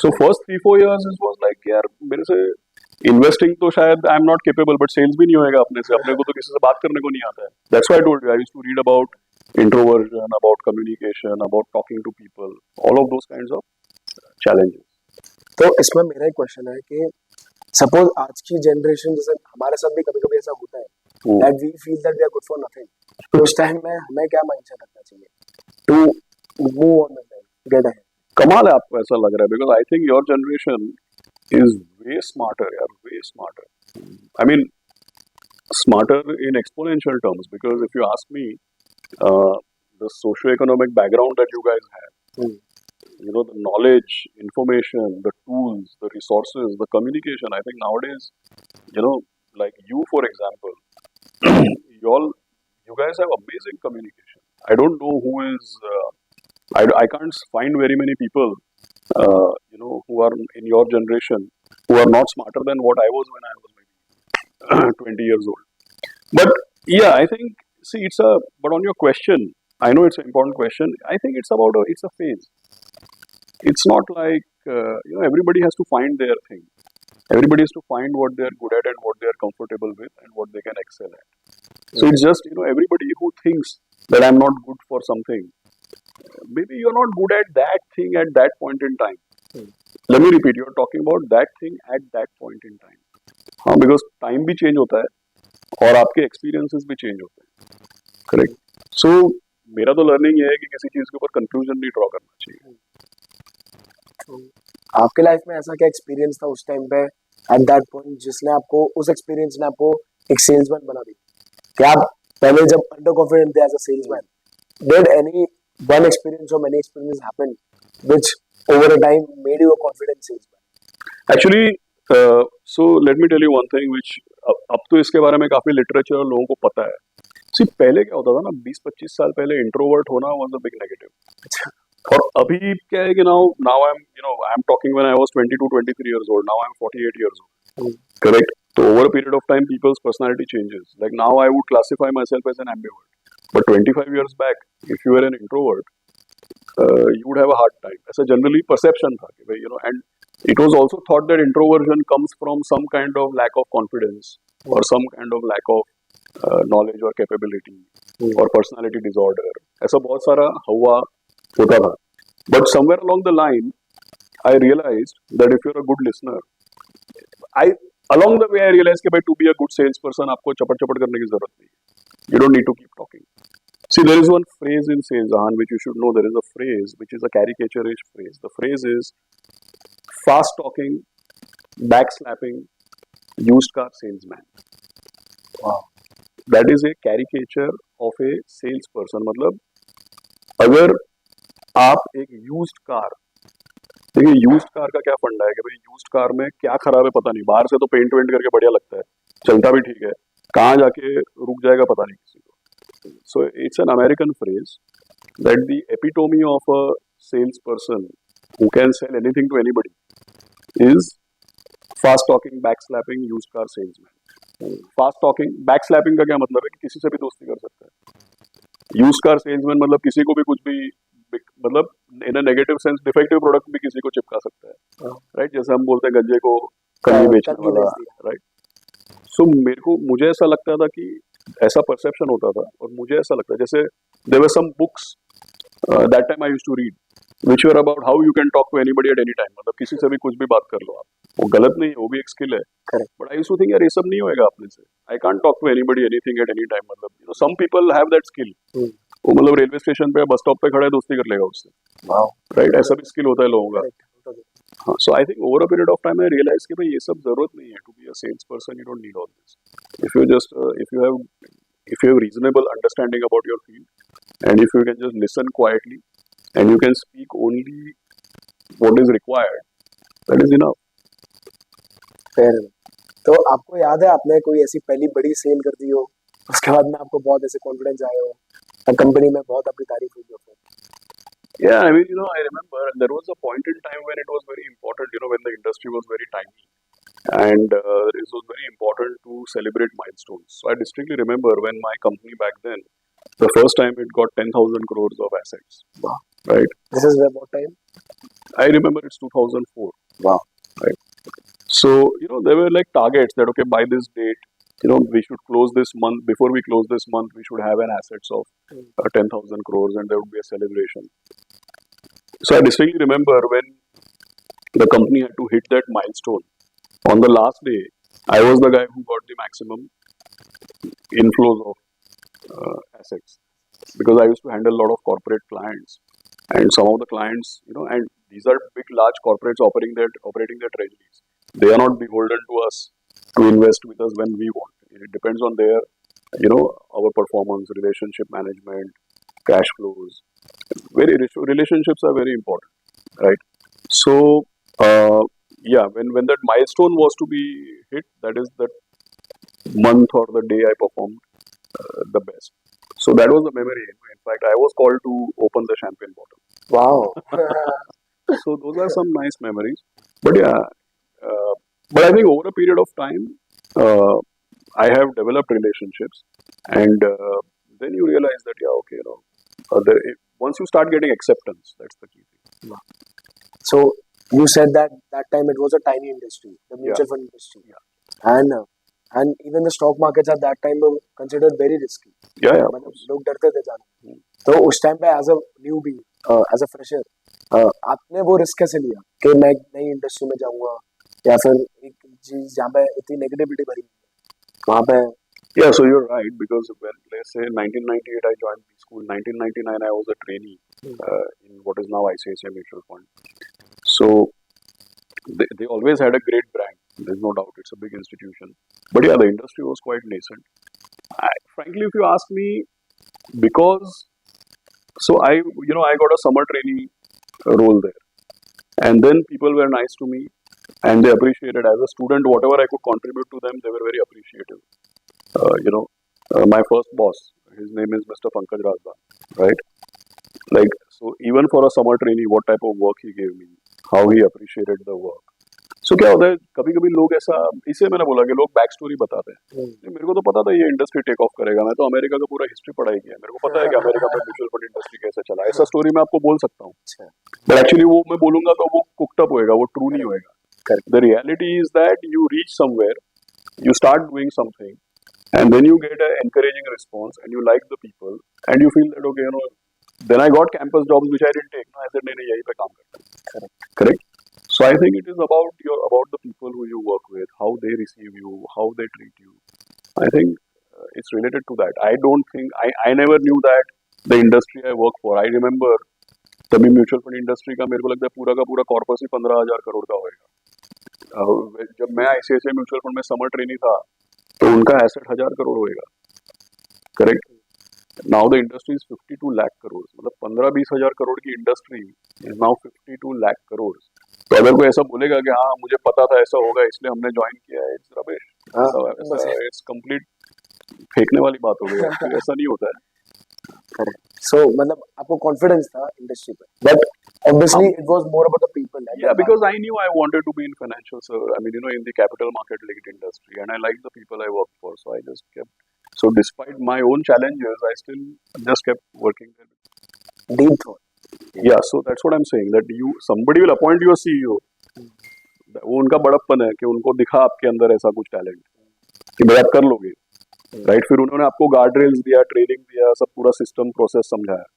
Speaker 2: So first 3-4 years it was like यार मेरे से investing तो शायद I am not capable, but sales भी नहीं होएगा अपने से. अपने को तो किसी से बात करने को नहीं आता है. That's why I told you I used to read about introversion, about communication, about talking to people, all of those kinds of challenges.
Speaker 1: तो इसमें मेरा एक क्वेश्चन है कि सपोज आज की जनरेशन, जैसे हमारे साथ भी कभी-कभी ऐसा होता है that we feel that we are good for nothing. तो उस टाइम में हमें क्या माइंडसेट रखना चाहिए to move on with life, get ahead?
Speaker 2: कमाल है आपको ऐसा लग रहा है, because I think your generation is way smarter, यार, way smarter. I mean, smarter in exponential terms, because if you ask me, the socio-economic background that you guys have, the knowledge, information, the tools, the resources, the communication, I think nowadays, like you, for example, you guys have amazing communication. I don't know who is. I can't find very many people, who are in your generation who are not smarter than what I was when I was maybe 20 years old. But yeah, I think, see, it's a. But on your question, I know it's an important question. I think it's a phase. It's not like everybody has to find their thing. Everybody has to find what they're good at and what they're comfortable with and what they can excel at. So it's just everybody who thinks that I'm not good for something. Maybe you're not good at that thing at that point in time.
Speaker 1: Hmm.
Speaker 2: Let me repeat. You're talking about that thing at that point in time. हाँ, because time भी change होता है और आपके experiences भी change होते हैं. Correct. So मेरा तो learning ये है कि किसी चीज के ऊपर conclusion नहीं draw करना चाहिए.
Speaker 1: तो आपके लाइफ में ऐसा क्या एक्सपीरियंस था उस टाइम पे एट दैट पॉइंट जिसने आपको उस एक्सपीरियंस ने आपको एक सेल्समैन बना दिया कि आप पहले जब अंडर कॉन्फिडेंट थे as a salesman did anyone experience or many experience happen which over a time made you a confident salesman
Speaker 2: Actually, so let me tell you one thing which अब तो इसके बारे में काफी literature और लोगों को पता है. See, पहले क्या होता था ना 20-25 साल पहले इंट्रोवर्ट होना वाज अ बिग नेगेटिव.
Speaker 1: अच्छा
Speaker 2: और अभी क्या है कि now I'm talking when I was 22 23 years old. Now I'm 48 years old.
Speaker 1: Hmm.
Speaker 2: Correct. So over a period of time people's personality changes. Like now I would classify myself as an ambivert. But 25 years back if you were an introvert you would have a hard time. ऐसा generally perception था कि भाई and it was also thought that introversion comes from some kind of lack of confidence or some kind of lack of knowledge or capability or personality disorder. ऐसा बहुत सारा हुआ होता था. But somewhere along the line, I realized that if you're a good listener, along the way I realized that to be a good salesperson, आपको चपट चपट करने की जरूरत नहीं है. You don't need to keep talking. See, there is one phrase in sales, which you should know. There is a phrase which is a caricature-ish phrase. The phrase is fast talking, backslapping, used car salesman.
Speaker 1: Wow.
Speaker 2: That is a caricature of a salesperson. मतलब अगर आप एक used car, देखिए used car का क्या फंडा है कि भाई यूज्ड कार में क्या खराब है पता नहीं. बाहर से तो पेंट वेंट करके बढ़िया लगता है, चलता भी ठीक है, कहाँ जाके रुक जाएगा पता नहीं किसी को. So it's an American phrase that the epitome of a sales person who can sell anything to anybody is fast talking, back slapping, used car salesman. Fast talking, back slapping का क्या मतलब है कि किसी से भी दोस्ती कर सकता है. यूज्ड कार सेल्समैन मतलब किसी को भी कुछ भी, मतलब in a negative sense defective product भी किसी को चिपका सकता है. राइट. जैसे हम बोलते हैं गंजे को कन्नी बेचने
Speaker 1: कन्नी
Speaker 2: वाला.
Speaker 1: बेच दिया.
Speaker 2: राइट. सो मुझे ऐसा लगता था कि ऐसा परसेप्शन होता था और मुझे ऐसा लगता है जैसे there were some books that time I used to read which were about how you can talk to anybody at any time. मतलब किसी से भी कुछ भी बात कर लो आप. वो गलत नहीं है, वो भी एक स्किल है.
Speaker 1: Correct.
Speaker 2: But I used to think यार ये सब नहीं होएगा अपने से. I can't talk to anybody anything at any time. मतलब some people have that skill. वो मतलब रेलवे स्टेशन पे बस स्टॉप पे खड़ा है दोस्ती कर लेगा उससे.
Speaker 1: Wow.
Speaker 2: राइट. ऐसा भी स्किल होता है लोगों का.
Speaker 1: Correct.
Speaker 2: हाँ. So I think over a period of time I realise कि भाई ये सब जरूरत नहीं है. To be a sales person you don't need all this. If you just if you have reasonable understanding about your field and if you can just listen quietly and you can speak only what is required, that is enough.
Speaker 1: Fair enough. तो आपको याद है आपने कोई ऐसी पहली बड़ी cell कर दी हो उसके बाद में आपको बहुत ऐसे कॉन्फिडेंस आए हो और कंपनी में बहुत आपकी तारीफ हुई हो?
Speaker 2: Yeah, I mean, I remember there was a point in time when it was very important, when the industry was very tiny and it was very important to celebrate milestones. So I distinctly remember when my company back then, the first time it got 10,000 crores of assets.
Speaker 1: Wow.
Speaker 2: Right.
Speaker 1: This is what time?
Speaker 2: I remember it's 2004.
Speaker 1: Wow.
Speaker 2: Right. So, there were like targets that, okay, by this date, we should close this month. Before we close this month, we should have an assets of 10,000 crores and there would be a celebration. So I distinctly remember when the company had to hit that milestone. On the last day, I was the guy who got the maximum inflows of assets because I used to handle a lot of corporate clients and some of the clients, and these are big, large corporates operating their treasuries. They are not beholden to us to invest with us when we want. It depends on their, our performance, relationship management, cash flows. Relationships are very important, right? So, when that milestone was to be hit, that is month or the day I performed the best. So that was the memory. In fact, I was called to open the champagne bottle.
Speaker 1: Wow.
Speaker 2: So those are some nice memories. But yeah, but I think over a period of time, I have developed relationships, and then you realize that yeah, okay, once you start getting acceptance, that's the key thing.
Speaker 1: So you said that that time it was a tiny industry, the
Speaker 2: Yeah,
Speaker 1: mutual fund industry,
Speaker 2: yeah,
Speaker 1: and even the stock markets at that time were considered very risky.
Speaker 2: yeah, yeah, of
Speaker 1: मतलब
Speaker 2: course.
Speaker 1: लोग डरते थे जाने में।
Speaker 2: Hmm.
Speaker 1: तो उस time पे as a newbie, as a fresher, आपने वो रिस्क कैसे लिया कि मैं नई इंडस्ट्री में जाऊंगा, या फिर एक चीज जहाँ पे इतनी नेगेटिविटी भरी वहां पे?
Speaker 2: Yeah, so you're right because when let's say 1998 I joined B school, 1999 I was a trainee in what is now ICICI Mutual Fund. So they always had a great brand. There's no doubt, it's a big institution. But yeah, the industry was quite nascent. Frankly, if you ask me, because so I got a summer trainee role there, and then people were nice to me, and they appreciated as a student whatever I could contribute to them. They were very appreciative. My first boss, his name is Mr. Pankaj Rajda, right? Like, so even for a summer trainee, what type of work he gave me, how he appreciated the work. So क्या होता है, कभी कभी लोग ऐसा, इसे मैंने बोला कि लोग बैक स्टोरी बताते हैं। नहीं, मेरे को तो पता था ये इंडस्ट्री टेक ऑफ करेगा, मैं तो अमेरिका का पूरा हिस्ट्री पढ़ाई किया है, मेरे को पता है कि अमेरिका में म्यूचुअल फंड इंडस्ट्री कैसे चला। ऐसा स्टोरी मैं आपको बोल सकता हूँ, बट एक्चुअली वो मैं बोलूंगा तो वो कुकड अप होएगा, वो ट्रू नहीं होएगा। The reality is that you reach somewhere, you start doing something, and then you get an encouraging response, and you like the people, and you feel that okay, then I got campus jobs which I didn't take. No, I said नहीं यही पे काम करता हूँ। Correct. So I think it is about the people who you work with, how they receive you, how they treat you. I think it's related to that. I don't think I never knew that the industry I work for. I remember तभी mutual fund industry का मेरे को लगता है पूरा का पूरा corpus ही 15,000 करोड़ का होएगा। जब मैं आईसीआईसीआई म्यूचुअल फंड में समर ट्रेनी था तो उनका एसेट 1,000 करोड़ होएगा। Correct. Now the industry is 52 lakh crore, मतलब 15-20 हजार करोड़ की industry is now 52 lakh crore. तो अगर कोई ऐसा बोलेगा कि हाँ मुझे पता था ऐसा होगा इसलिए हमने ज्वाइन किया है, इट्स रबिश। इट्स कंप्लीट फेंकने वाली बात हो गई। ऐसा नहीं होता है।
Speaker 1: So मतलब आपको कॉन्फिडेंस था इंडस्ट्री पे, but obviously it was more about the people.
Speaker 2: Yeah, because I knew I wanted to be in financial I mean, in the capital market linked industry, and I liked the people I worked for, so I just kept. So despite my own challenges, I still just kept working there.
Speaker 1: Deep thought.
Speaker 2: Yeah, so that's what I'm saying, that somebody will appoint you a CEO. वो उनका बड़प्पन है कि उनको दिखा आपके अंदर ऐसा कुछ टैलेंट कि भाई आप कर लोगे, राइट। फिर उन्होंने आपको गार्ड रेल्स दिया, ट्रेनिंग दिया, सब पूरा सिस्टम प्रोसेस समझाया,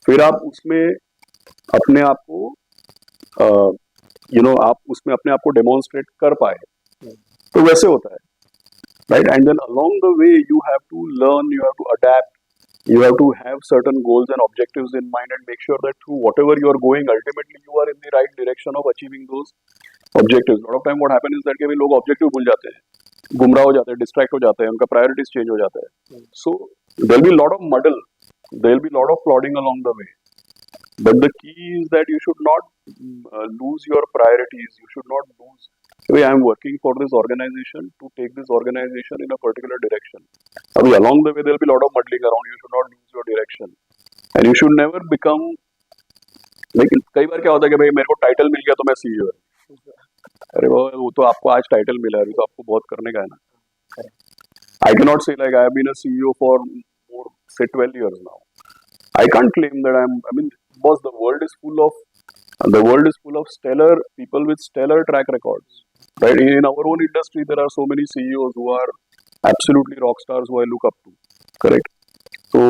Speaker 2: फिर आप उसमें अपने आप को आप उसमें अपने आप को डेमोन्स्ट्रेट कर पाए, तो वैसे होता है, right. And then along the way you have to learn, you have to adapt, you have to have certain goals and objectives in mind and make sure that through whatever you are going, ultimately you are in the right direction of achieving those objectives. A lot of time what happens is that कि लोग objective भूल जाते हैं, गुमराह हो जाते हैं, distract हो जाते हैं, उनका priorities change हो जाता है। So there will be a lot of muddle, there will be a lot of plodding along the way. But the key is that you should not lose your priorities. You should not lose. I am working for this organization to take this organization in a particular direction. Along the way, there will be a lot of muddling around. You should not lose your direction, and you should never become. लेकिन कई बार क्या होता है कि भाई मेरे को title मिल गया तो मैं सीईओ है। अरे वो तो आपको आज टाइटल मिला है, अभी तो आपको बहुत करने का है ना। I cannot say like I have been a CEO for more say 12 years now. I can't claim that I mean, boss, the world is full of stellar people with stellar track records. Right? In our own industry, there are so many CEOs who are absolutely rock stars who I look up to. Correct? So,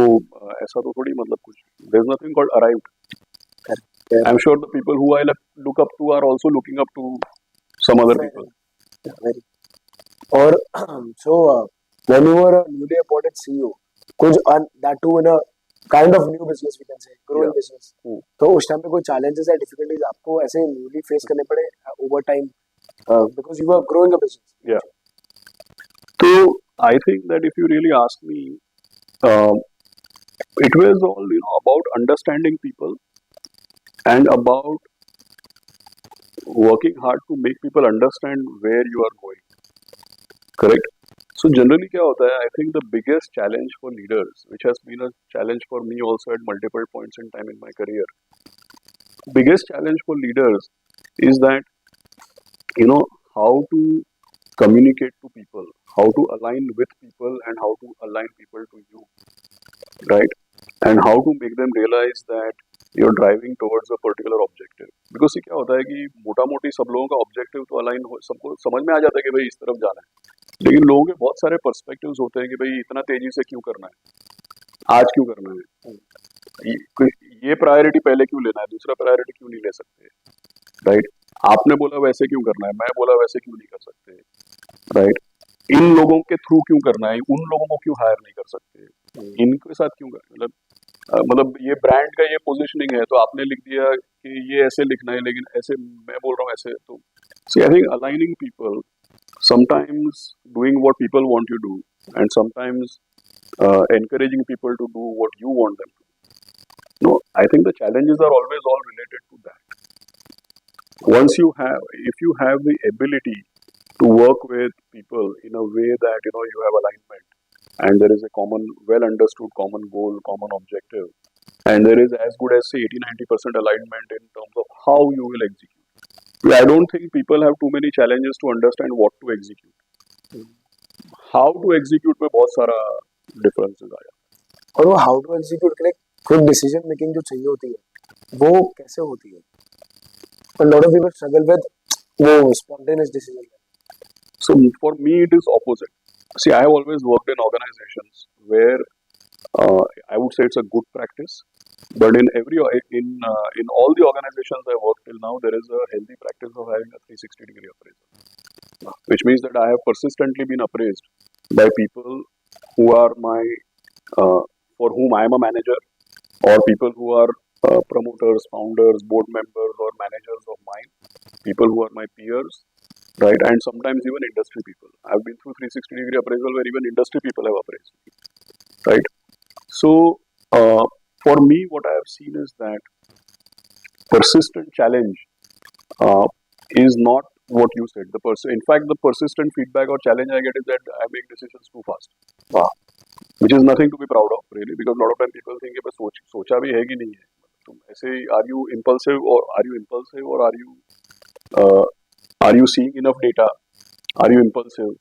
Speaker 2: ऐसा तो थोड़ी मतलब कुछ. There's nothing called arrived.
Speaker 1: Yeah.
Speaker 2: I'm sure the people who I look up to are also looking up to some other people.
Speaker 1: Very. Or so when you were a newly appointed CEO, कुछ that too in a kind of new business, we can say growing business. तो उस time पे कोई challenges या difficulties आपको ऐसे newly face करने पड़े over time because you were growing a business?
Speaker 2: Yeah. So I think that if you really ask me, it was all about understanding people and about working hard to make people understand where you are going. Correct. So generally क्या होता है, I think the biggest challenge for leaders, which has been a challenge for me also at multiple points in time in my career, biggest challenge for leaders is that, you know, how to communicate to people, how to align with people and how to align people to you, right? And how to make them realize that you're driving towards a particular objective. Because ये क्या होता है कि मोटा मोटी सब लोगों का ऑब्जेक्टिव तो अलाइन हो, सबको समझ में आ जाता है कि भाई इस तरफ जाना है, लेकिन लोगों के बहुत सारे पर्सपेक्टिव्स होते हैं कि भाई इतना तेजी से क्यों करना है, आज क्यों करना है, ये प्रायोरिटी पहले क्यों लेना है, दूसरा प्रायोरिटी क्यों नहीं ले सकते, राइट? आपने बोला वैसे क्यों करना है, मैं बोला वैसे क्यों नहीं कर सकते, राइट? इन लोगों के थ्रू क्यों करना है, उन लोगों को क्यों हायर नहीं कर सकते, इनके साथ क्यों करना, मतलब ये ब्रांड का ये पोजीशनिंग है तो आपने लिख दिया कि ये ऐसे लिखना है, लेकिन ऐसे मैं बोल रहा हूँ ऐसे, तो see I think aligning people, sometimes doing what people want you to do, and sometimes encouraging people to do what you want them to do. No, I think the challenges are always all related to that. Once you have, if you have the ability to work with people in a way that you know you have alignment and there is a common, well understood common goal, common objective, and there is as good as say 80-90% alignment in terms of how you will execute. I don't think people have too many challenges to understand what to execute. How to execute में बहुत सारा differences आया.
Speaker 1: और वो how to execute के लिए quick decision making जो चाहिए होती है वो कैसे होती है? A lot of people struggle with वो spontaneous decision.
Speaker 2: So for me it is opposite. See, I have always worked in organizations where I would say it's a good practice, but in all the organizations I worked till now, there is a healthy practice of having a 360-degree appraisal, which means that I have persistently been appraised by people who are my for whom I am a manager, or people who are promoters, founders, board members, or managers of mine, people who are my peers, right? And sometimes even industry people. I've been through 360-degree appraisal where even industry people have appraised me, right? So for me, what I have seen is that persistent challenge is not what you said. In fact, the persistent feedback or challenge I get is that I make decisions too fast. Wow. Which is nothing to be proud of, really, because a lot of time people think कि सोचा भी है कि नहीं है, तुम ऐसे are you impulsive or are you seeing enough data, are you impulsive,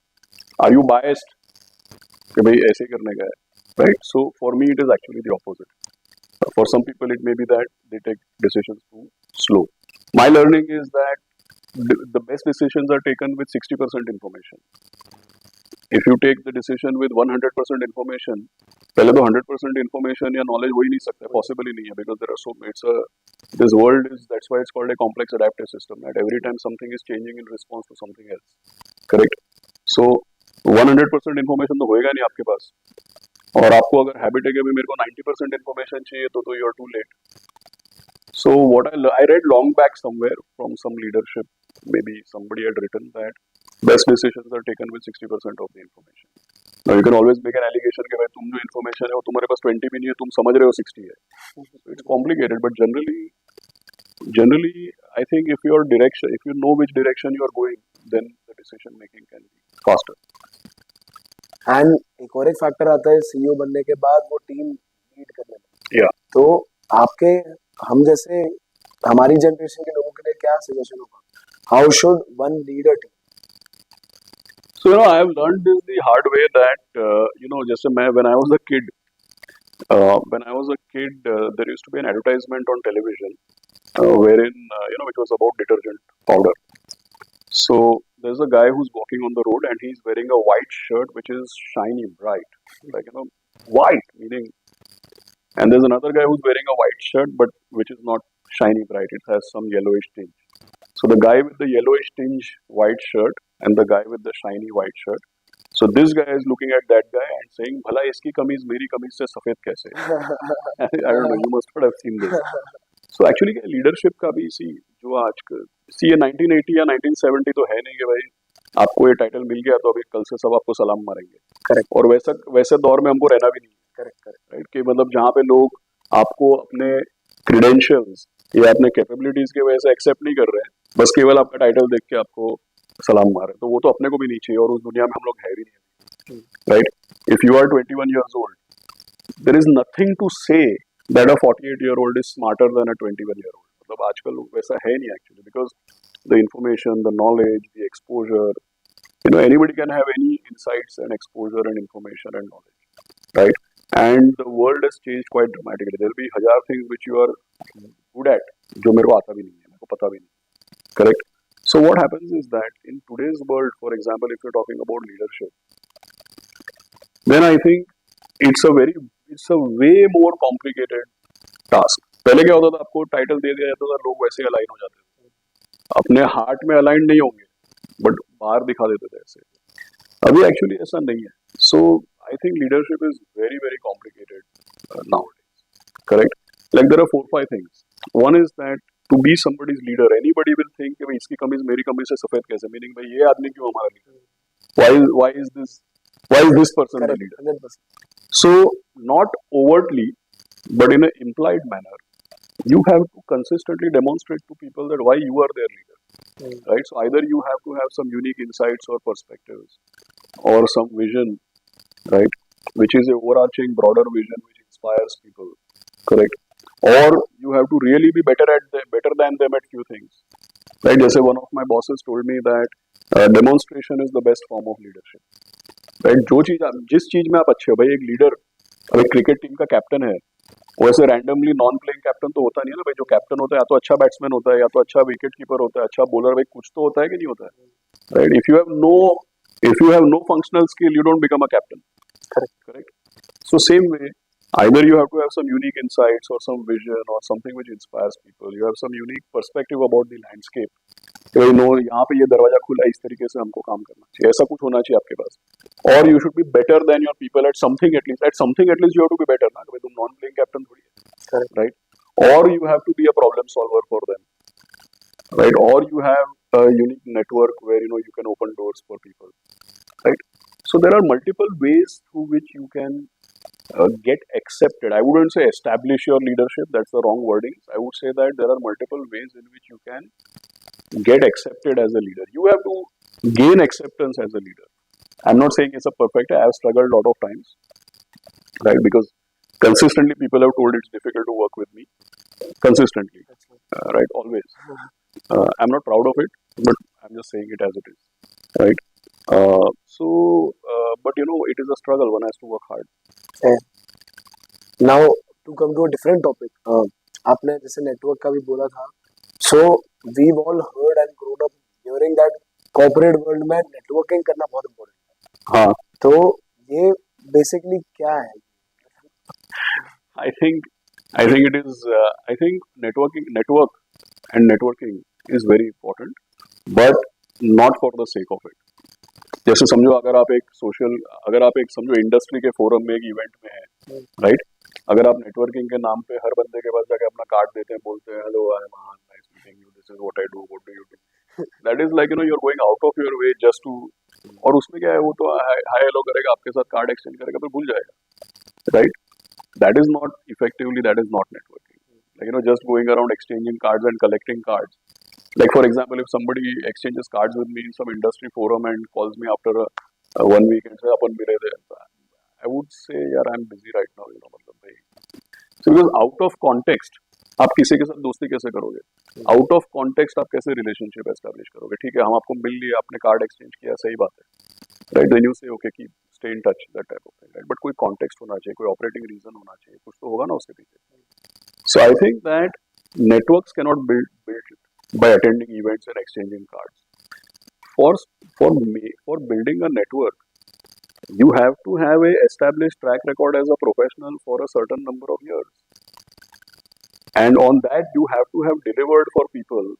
Speaker 2: are you biased कि भाई ऐसे करने का है, right? So for me it is actually the opposite. For some people it may be that they take decisions too slow. My learning is that the best decisions are taken with 60% information. If you take the decision with 100% information, पहले तो 100% information या knowledge हो ही नहीं सकता, possible ही नहीं है, because there are so this world is, that's why it's called a complex adaptive system, that every time something is changing in response to something else, correct? So 100% information तो होएगा नहीं आपके पास, और आपको अगर हैबिट है कि मेरे को 90% information चाहिए तो you are too late. So what I read long back somewhere from some leadership, maybe somebody had written that best decisions are taken with 60% of the information. Now you can always make an allegation कि भाई तुम जो information है वो तुम्हारे पास 20 भी नहीं है, तुम समझ रहे हो 60 है. So it's complicated, but generally I think if you know which direction you are going, then the decision making can be faster.
Speaker 1: And एक और एक फैक्टर आता है सीईओ बनने के बाद वो टीम लीड करने में.
Speaker 2: Yeah.
Speaker 1: तो आपके हम जैसे हमारी जनरेशन के लोगों के लिए क्या सजेशन होगा? How should one lead a team?
Speaker 2: So I have learned this the hard way that just when I was a kid, there used to be an advertisement on television wherein which was about detergent powder. So there's a guy who's walking on the road and he's wearing a white shirt which is shiny bright, like white meaning, and there's another guy who's wearing a white shirt but which is not shiny bright, it has some yellowish tinge. So the guy with the yellowish tinge white shirt and the guy with the shiny white shirt. So this guy is looking at that guy and saying, "भला इसकी कमीज मेरी कमीज से सफेद कैसे?" I don't know. You must not have seen this. So actually leadership का भी जो आज ये 1980 या 1970 तो है नहीं कि भाई आपको ये टाइटल मिल गया तो अभी कल से सब आपको सलाम मारेंगे.
Speaker 1: करेक्ट.
Speaker 2: और वैसे दौर में हमको रहना भी नहीं है.
Speaker 1: करेक्ट.
Speaker 2: राइट, कि मतलब जहाँ पे लोग आपको अपने क्रीडेंशियल्स या अपने कैपेबिलिटीज की वजह से एक्सेप्ट नहीं कर रहे हैं, बस केवल आपका टाइटल देख के आपको सलाम मार रहे हैं, तो वो तो अपने को भी नहीं चाहिए और उस दुनिया में हम लोग है भी नहीं. right? If you are 21 years old, there is nothing to say that a 48-year-old is smarter than a 21-year-old. मतलब आजकल वैसा है नहीं actually, because the information, the knowledge, the exposure, anybody can have any insights and exposure and information and knowledge, right? And the world has changed quite dramatically. There will be हजार things which you are good at जो मेरे को आता भी नहीं है, मेरे को पता भी नहीं, correct? So what happens is that in today's world, for example, if you're talking about leadership, then I think it's a way more complicated task. पहले क्या होता था, आपको टाइटल दे दिया जाता था, लोग वैसे ही अलाइन हो जाते थे, अपने हार्ट में अलाइन नहीं होंगे बट बाहर दिखा देते थे ऐसे. अभी एक्चुअली ऐसा नहीं है. So I think leadership is very very complicated nowadays, correct? Like there are 4-5 things. One is that to be somebody's leader, anybody will think कि भाई इसकी कमीज मेरी कमीज से सफेद कैसे, मीनिंग भाई ये आदमी क्यों हमारा leader, why is this person the
Speaker 1: Correct,
Speaker 2: leader?
Speaker 1: 100%.
Speaker 2: So not overtly but in an implied manner, you have to consistently demonstrate to people that why you are their leader, right? So either you have to have some unique insights or perspectives or some vision, right, which is a overarching broader vision which inspires people, correct? Or you have to really be better than them at few things, right? Just one of my bosses told me that demonstration is the best form of leadership, right? जिस चीज में आप अच्छे हो, भाई एक leader, अब एक क्रिकेट टीम का कैप्टन है, वैसे रैंडमली नॉन प्लेइंग कैप्टन तो होता नहीं है ना भाई. जो कैप्टन होता है या तो अच्छा बैट्समैन होता है या तो अच्छा विकेट कीपर होता है, अच्छा बॉलर, भाई कुछ तो होता है कि नहीं होता है, right? If you have no functional skill, you don't become a captain, correct? So same way, either you have to have some unique insights or some vision or something which inspires people. You have some unique perspective about the landscape. यहाँ पे ये दरवाजा खुला है, इस तरीके से हमको काम करना चाहिए, ऐसा कुछ होना चाहिए आपके पास. Or you should be better than your people at something at least. At something at least you have to be better, ना? भाई तुम नॉन प्लेइंग कैप्टन थोड़ी है, right? Or you have to be a problem solver for them, right? Or you have a unique network where you can open doors for people, right? So there are multiple ways through which you can get accepted. I wouldn't say establish your leadership, that's the wrong wording. I would say that there are multiple ways in which you can get accepted as a leader. You have to gain acceptance as a leader. I'm not saying it's a perfect. I have struggled a lot of times, right? Because consistently people have told it's difficult to work with me. Consistently, right? Always. I'm not proud of it, but I'm just saying it as it is, right? But it is a struggle. One has to work hard.
Speaker 1: Now to come to a different topic, आपने जैसे network का भी बोला था. So we've all heard and grown up hearing that corporate world में networking करना बहुत important है.
Speaker 2: हाँ.
Speaker 1: तो ये basically क्या है?
Speaker 2: I think it is. I think networking is very important, but not for the sake of it. जैसे समझो अगर आप एक समझो इंडस्ट्री के फोरम में एक इवेंट में है, राइट? अगर आप नेटवर्किंग के नाम पे हर बंदे के पास जाके अपना कार्ड देते हैं, बोलते हैं हेलो आई एम आन, nice meeting you, this is what I do, what do you do, that is like you are going out of your way just to. और उसमें क्या है, वो तो हाय हेलो करेगा, आपके साथ कार्ड एक्सचेंज करेगा, फिर भूल जाएगा, right? That is not effectively, that is not networking. Like just going around exchanging cards and collecting cards. Like for example, if somebody exchanges cards with me in some industry forum and calls me after 1 week and says अपन मिले थे, I would say यार I'm busy right now, मतलब भाई. So because out of context आप किसी के साथ दोस्ती कैसे करोगे? Out of context आप कैसे relationship establish करोगे? ठीक है, हम आपको मिल लिए, आपने कार्ड एक्सचेंज किया, सही बात है, right? Then you say okay, keep stay in touch, that type of thing, right? But कोई context होना चाहिए, कोई operating reason होना चाहिए, कुछ तो होगा ना उसके पीछे. So I think that networks cannot build by attending events and exchanging cards. For building a network, you have to have a established track record as a professional for a certain number of years, and on that you have to have delivered for people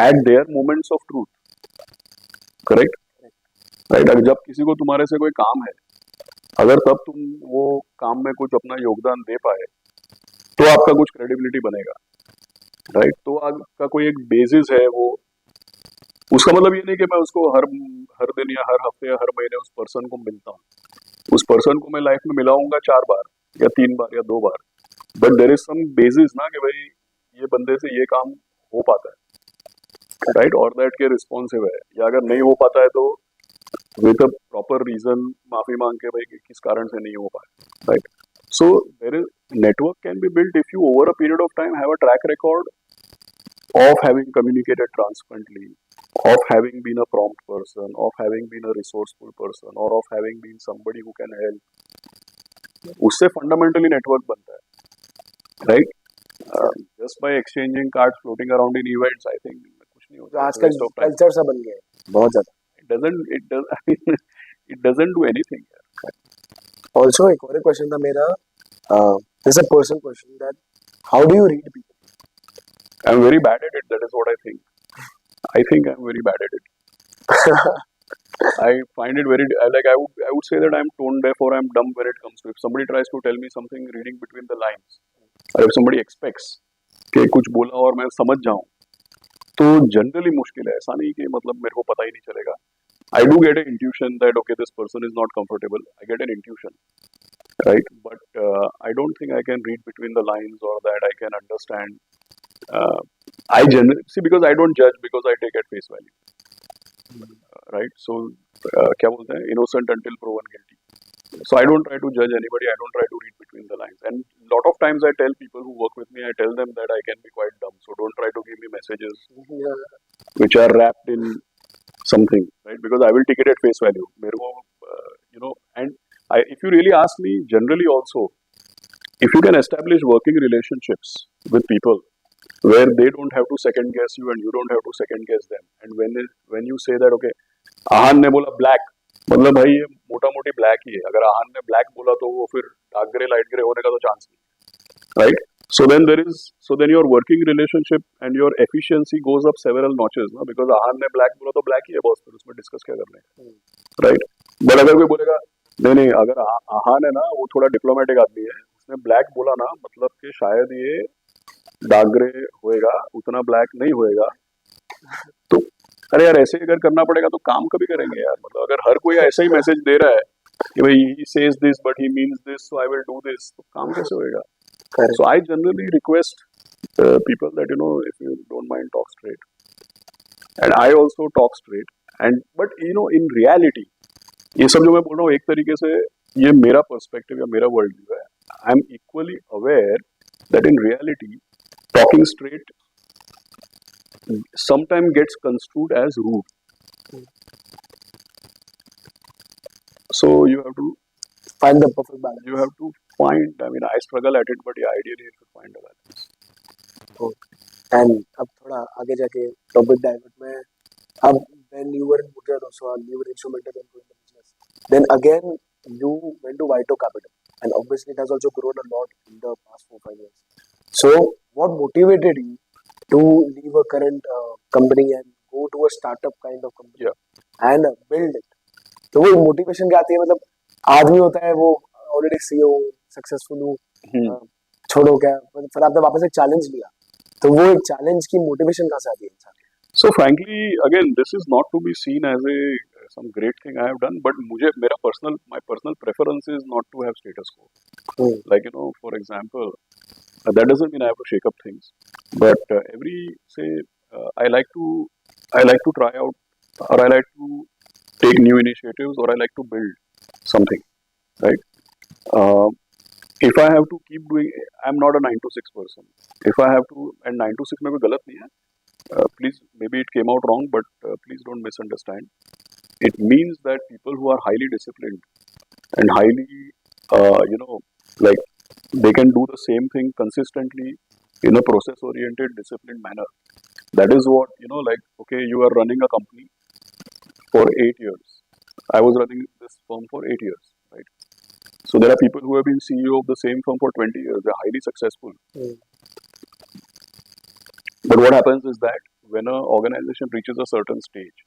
Speaker 2: at their moments of truth, correct? Right? अगर जब किसी को तुम्हारे से कोई काम है, अगर तब तुम वो काम में कुछ अपना योगदान दे पाए, तो आपका कुछ क्रेडिबिलिटी बनेगा, राइट? तो आपका कोई एक बेसिस है, वो उसका मतलब ये नहीं कि मैं उसको हर दिन या हर हफ्ते या हर महीने उस पर्सन को मिलता हूँ. उस पर्सन को मैं लाइफ में मिलाऊंगा 4 बार या 3 बार या 2 बार, but there is some basis ना कि भाई ये बंदे से ये काम हो पाता है, राइट? और दैट के रिस्पॉन्सिव है, या अगर नहीं हो पाता है तो with a proper reason माफी मांग के भाई कि किस कारण से नहीं हो पाया, right? So there is network can be built if you over a period of time have a track record of having communicated transparently, of having been a prompt person, of having been a resourceful person, or of having been somebody who can help. उससे fundamentally network बनता है, right? Just by exchanging cards floating around in events, I think कुछ नहीं
Speaker 1: जो
Speaker 2: होता है,
Speaker 1: आजकल
Speaker 2: waste of time.
Speaker 1: Culture सा बन गया है बहुत ज्यादा.
Speaker 2: I mean, it doesn't do anything.
Speaker 1: Also एक और क्वेश्चन था मेरा, there's a personal question that how do you read people?
Speaker 2: I'm very bad at it. That is what I think. I think I'm very bad at it. I find it very like I would say that I'm tone deaf or I'm dumb when it comes to if somebody tries to tell me something reading between the lines, or if somebody expects कि कुछ बोला और मैं समझ जाऊं, तो generally मुश्किल है. ऐसा नहीं कि मतलब मेरे को पता ही नहीं चलेगा. I do get an intuition that okay, this person is not comfortable. I get an intuition, right? But I don't think I can read between the lines or that I can understand. I generally see because I don't judge because I take at face value, right? So क्या बोलते हैं, innocent until proven guilty. So I don't try to judge anybody. I don't try to read between the lines. And lot of times I tell people who work with me, I tell them that I can be quite dumb. So don't try to give me messages
Speaker 1: Yeah.
Speaker 2: which are wrapped in something, right? Because I will take it at face value. मेरे को, you know, and if you really ask me, generally also, if you can establish working relationships with people where they don't have to second guess you and you don't have to second guess them, and when you say that okay, आहान ने बोला black, मतलब भाई ये मोटा मोटी black ही है. अगर आहान ने ब्लैक बोला तो वो फिर डार्क ग्रे लाइट ग्रे होने का तो चांस नहीं, right? So then your working relationship and your efficiency goes up several notches, ना, because आहान ने ब्लैक बोला तो ब्लैक ही है बॉस, फिर उसमें डिस्कस क्या करने का, राइट? बट अगर कोई बोलेगा नहीं नहीं, अगर आहान है ना वो थोड़ा डिप्लोमेटिक आदमी है, उसने ब्लैक बोला ना मतलब कि शायद ये डार्क ग्रे होएगा, उतना ब्लैक नहीं होएगा, तो अरे यार ऐसे अगर करना पड़ेगा तो काम कभी करेंगे यार. मतलब अगर हर कोई ऐसे ही मैसेज दे रहा है कि भाई he says this but he means this so I will do this, तो काम कैसे होएगा?
Speaker 1: Correct.
Speaker 2: So I generally request people that you know if you don't mind talk straight, and I also talk straight, and but you know in reality ये सब जो मैं बोल रहा हूँ एक तरीके से ये मेरा पर्सपेक्टिव या मेरा वर्ल्ड व्यू है. I am equally aware that in reality talking straight sometimes gets construed as rude. So you have to
Speaker 1: Find the perfect balance.
Speaker 2: you have to find. I mean, I struggle at it, but yeah, ideally you should find a balance.
Speaker 1: And अब थोड़ा आगे जाके topic divert में, अब when you were in Gujarat also, you were instrumental in growing the business. Then again you went to Vito Capital, and obviously it has also grown a lot in the past 4-5 years. So what motivated you to leave a current company and go to a startup kind of company
Speaker 2: Yeah.
Speaker 1: and build it? तो वो motivation क्या आती है, मतलब आदमी होता है वो ऑलरेडी सीईओ सक्सेसफुल हूँ, छोड़ो क्या, फिर आपने वापस एक चैलेंज लिया, तो वो एक चैलेंज की मोटिवेशन कहाँ से आती है इंसान?
Speaker 2: So frankly, again, this is not to be seen as a some great thing I have done, but मुझे मेरा my personal preference is not to have status quo. Like you know, for example, that doesn't mean I have to shake up things, but I like to try out, or I like to take new initiatives, or I like to build something, right? If I have to keep doing, I'm not a 9 to 6 person. If I have to, and 9 to 6 में कोई गलत नहीं है. Please, maybe it came out wrong, but please don't misunderstand. It means that people who are highly disciplined and highly, like they can do the same thing consistently in a process-oriented, disciplined manner. That is what, like, okay, you are running a company for 8 years. I was running this firm for 8 years, right? So there are people who have been CEO of the same firm for 20 years. They're highly successful. But what happens is that when an organization reaches a certain stage,